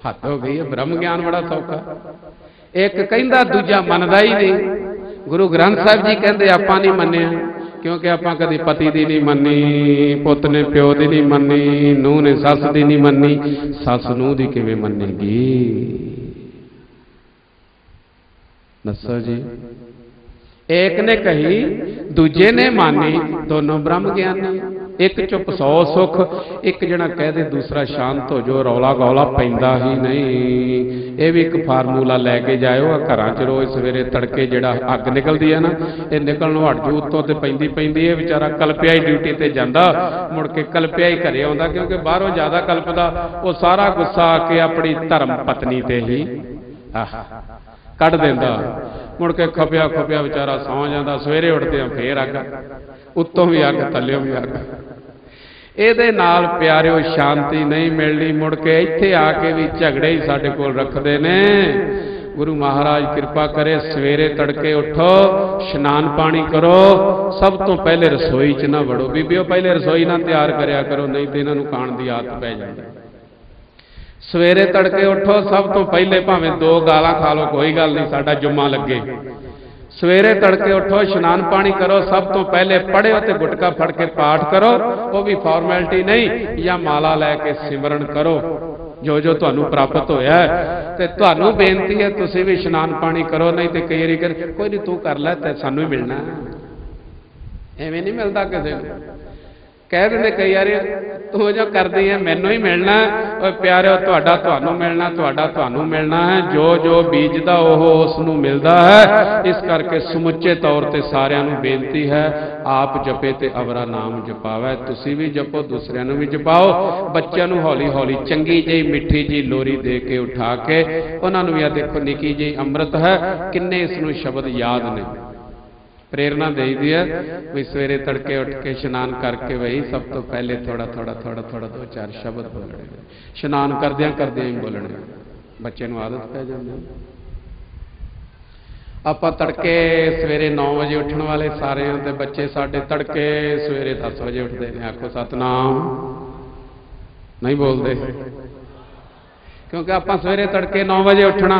हद हो गई है। ब्रह्म ज्ञान बड़ा सौखा। एक कहंदा दूजा मनदा ही नहीं। गुरु ग्रंथ साहिब जी कहते आपां नहीं मन्निया, क्योंकि आपां कदी पति दी नहीं मन्नी, पुत ने प्यो दी नहीं मन्नी, नूह ने सस दी नहीं मन्नी, सस नूह दी किवें मन्नेगी? दसो जी। एक ने कही दूजे ने मानी, दोनों ब्रह्म ज्ञानी। एक चुप 100 सुख। एक जना कह दे दूसरा शांत हो जो, रौला गौला पैंदा ही नहीं। ये भी एक फार्मूला लैके जाओ। घरां च रोज़ सवेरे तड़के जिहड़ा अग निकलती है ना, ये निकलनों हट जू उत्तों ते पैंदी पैंदी है। बेचारा कलपिया ही ड्यूटी ते जांदा, मुड़ के कलपिया ही घरे आउंदा, क्योंकि बाहरों ज़्यादा कल्पदा। वो सारा गुस्सा आके अपनी धर्म पत्नी ते ही कढ़ देंदा। मुड़ के खपिया खपिया बेचारा सौ जाता। सवेरे उठदे फिर अग, उत्तों भी अग, थल्लों भी अग। ਇਹਦੇ ਨਾਲ ਪਿਆਰਿਓ शांति नहीं मिलनी। मुड़ के इत्थे आके भी झगड़े ही साडे कोल रखते ने। गुरु महाराज कृपा करे, सवेरे तड़के उठो, स्नान पानी करो, सब तो पहले रसोई च ना वड़ो। बीबियो पहले रसोई ना तैयार करिया करो, नहीं तो इन्हों खाण की आदत पै जाती। सवेरे तड़के उठो, सब तो पहले भावें 2 गालां खा लो, कोई गल नहीं, साडा जुम्मा लगे। सवेरे तड़के उठो, स्नान पानी करो, सब तो पहले पढ़ो तो गुटका फड़ के पाठ करो, वो भी फॉर्मैलिटी नहीं, या माला लैके सिमरन करो जो जो तुहानू प्राप्त होया है। ते तुहानू बेनती है तुसी भी स्नान पानी करो, नहीं तो कई बारी कर कोई नहीं तू कर लै, ते सानू ही मिलना। एवें नहीं मिलता किसी को। कह देंगे कई बार तू जो करदी है मैनू ही मिलना। और प्यारे तुहाडा तुहानू मिलना, तुहाडा तुहानू मिलना है। जो जो बीजदा ओह उसनू मिलता है। इस करके समुचे तौर पर सारिਆਂ ਨੂੰ बेनती है, आप जपे तो अवरा नाम जपावे। तुसी भी जपो, दूसरिਆਂ ਨੂੰ भी जपाओ। बच्चों ਨੂੰ हौली हौली चंगी जी मिठी जी लोरी दे के उठा के उन्होंने भी आ देखो निकी जी अमृत है, किन्ने इसनू शब्द याद ने। प्रेरणा दे दी है भी सवेरे तड़के उठ के स्नान करके वही सब तो पहले थोड़ा थोड़ा थोड़ा थोड़ा 2-4 शब्द बोलने। स्नान करदियां करदियां ही बोलने, बच्चे नूं आदत पै जाती। आपां तड़के सवेरे 9 बजे उठने वाले सारे हैं, तो बच्चे साडे तड़के सवेरे 10 बजे उठते हैं। आखो सतनाम, नहीं बोलते, क्योंकि आप सवेरे तड़के 9 बजे उठना।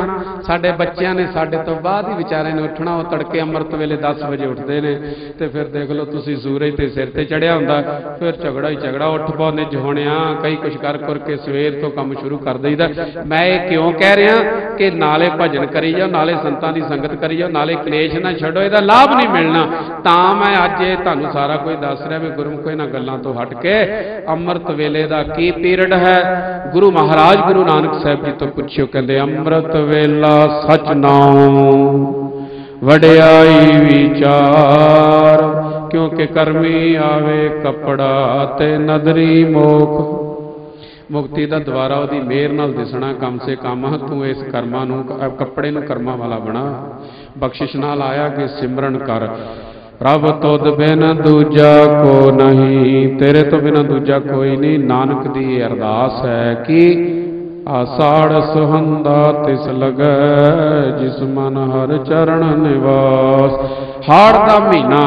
साडे बच्चों ने साडे तो बाद ही बेचारे ने उठना। वो तड़के अमृत वेले 10 बजे उठते हैं। तो फिर देख लो तुसी सूरज के सिर ते चढ़िया हुंदा, फिर झगड़ा ही झगड़ा, उठ पौ निज होने कई कुछ कर करके सवेर तो काम शुरू कर दईदा। मैं ये क्यों कह रहा कि नाले भजन करी जाओ, नाले संतां दी संगत करी जाओ, नाले कलेश ना छड्डो, इहदा लाभ नहीं मिलना। तां मैं अज तुहानूं सारा कुछ दस रहा भी गुरमुख इन्हां गल्लां तो हट के अमृत वेले दा की पीरियड है। गुरु महाराज गुरु नानक साहब जी तो पुछियो, कहते अमृत वेला सच नाम वडियाई विचार, क्योंकि कर्मी आवे कपड़ा ते नदरी मोख। मुक्ति का द्वारा उसकी मेहर नाल दिसना। कम से कम तू इस कर्मां नूं कपड़े नूं कर्मां वाला बना। बख्शिश नाल आया कि सिमरन कर, रब तुद बिन दूजा को नहीं, तेरे तो बिना दूजा कोई नहीं। नानक दी अरदास है कि आषाढ़ सुहंदा तिस लगे, जिस मन हर चरण निवास। हाड़ का महीना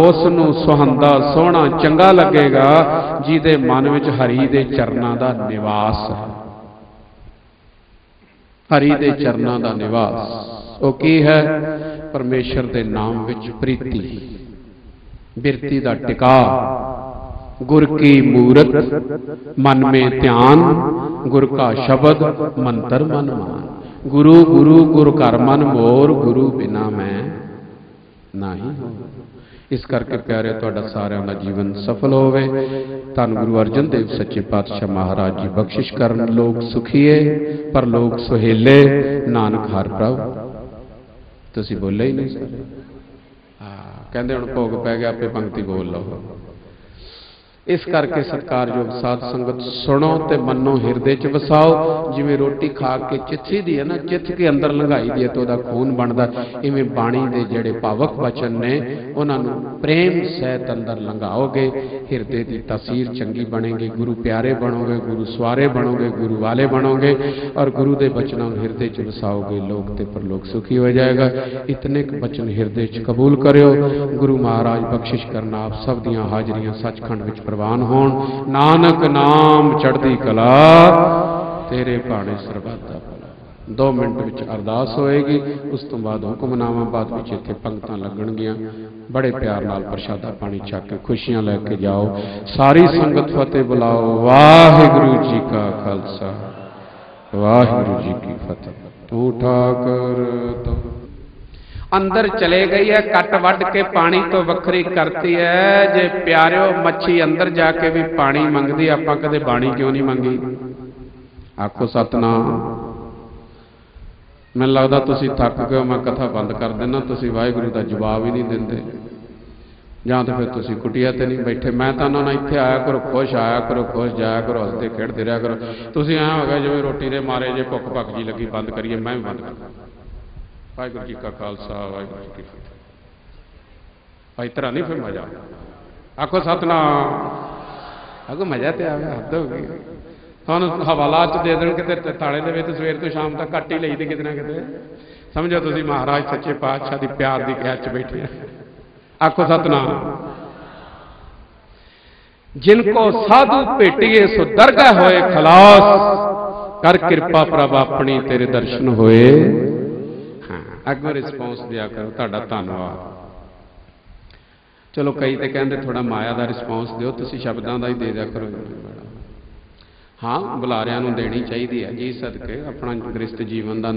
उस नूं सुहंदा सोहना चंगा लगेगा जिहदे मन विच हरि दे चरनां दा निवास है। हरि दे चरनां दा निवास वो की है? परमेश्वर दे नाम विच प्रीति, बिरती दा टिका, गुर की मूरत मन में ध्यान, गुर का शब्द मंत्र मन मान। गुरु गुरु गुरु कर मन मोर, गुरु बिना मैं नहीं हो। इस करके प्यारे तुहाडा सारिਆਂ ਦਾ जीवन सफल होवे। धन गुरु अर्जन देव सच्चे पातशाह महाराज जी बख्शिश करन। लोग सुखीए पर लोग सुहेले, नानक हर प्रभ। तुसीं बोले ही नहीं सर। कहते हुण भोग पै गया, आपे पंक्ति बोल लो। इस करके सत्कारयोग साध संगत सुनो ते मनो हिरदे च वसाओ। जिवें रोटी खा के चिथी दी है ना, चिथ के अंदर लंघाई दी है तो वह खून बनता, इवें बाणी दे जेड़े पावक वचन ने उन्होंने प्रेम सहित अंदर लंघाओगे, हिरदे की तासीर चंगी बनेगी, गुरु प्यारे बनोगे, गुरु स्वारे बनोगे, गुरु वाले बनोगे और गुरु के वचनों हिरदे च वसाओगे, लोक ते परलोक सुखी हो जाएगा। इतने वचन हिरदे च कबूल करो। गुरु महाराज बख्शिश करना आप सब दियां हाजरियां सचखंड विच प्रवान होण। नानक नाम चढ़दी कला, तेरे भाणे सरबत दा भला। 2 मिनट विच अरदास होएगी, उस तो बाद हुक्मनामा, बाद विच इत्थे पंक्तां लगणगियां। बड़े प्यार नाल प्रशादा पानी छक के खुशियां लैके जाओ। सारी संगत फतेह बुलाओ। वाहिगुरू जी का खालसा, वाहिगुरू जी की फतेह। उठा कर तो अंदर चले गई है, कट वड के पानी तो वखरी करती है। जे प्यारिओ मच्छी अंदर जाके भी पानी मंगदी, आपां कदे बाणी क्यों नहीं मंगी? आखो सतनाम। मैनूं लगदा तुसीं थक गए, मैं कथा बंद कर देना, तुसीं वाहिगुरू का जवाब ही नहीं देंदे, जां तो फिर तुसीं कुटिया ते नहीं बैठे। मैं तो उन्होंने इत्थे आया करो, खुश आया करो, खुश जाया करो, हसते खेड़ते रहा करो। तुसीं ऐ हो गए जिवें रोटी दे मारे जे भुख भख जी लगी, बंद करिए, मैं भी बंद कर। वाहिगुरू जी का खालसा, वाहिगुरू जी की फतेह। इस तरह नहीं फिर मजा। आखो सतनाम। आखो मजा तो आवे, हद हो गई। थानू हवाला च दे देन किते ताले दे विच सवेर तो शाम तक कट ही लई दी किते ना किते। समझो तुसीं महाराज सच्चे पातशाह दी प्यार दी कैद च बैठे हैं। आखो सतनाम। जिनको साधु भेटिए सो दरगाह होए खलास, कर कृपा प्रभ अपनी तेरे दर्शन होए। अगों रिस्पॉन्स दिया करो, तुहाडा धन्नवाद। चलो कई तो कहते थोड़ा माया का रिस्पॉन्स दिओ, तुसीं शब्दां दा ही दे दिया करो। हाँ बुलारियां नूं देनी चाहिए है जी, सदके अपना गृहस्थ जीवन का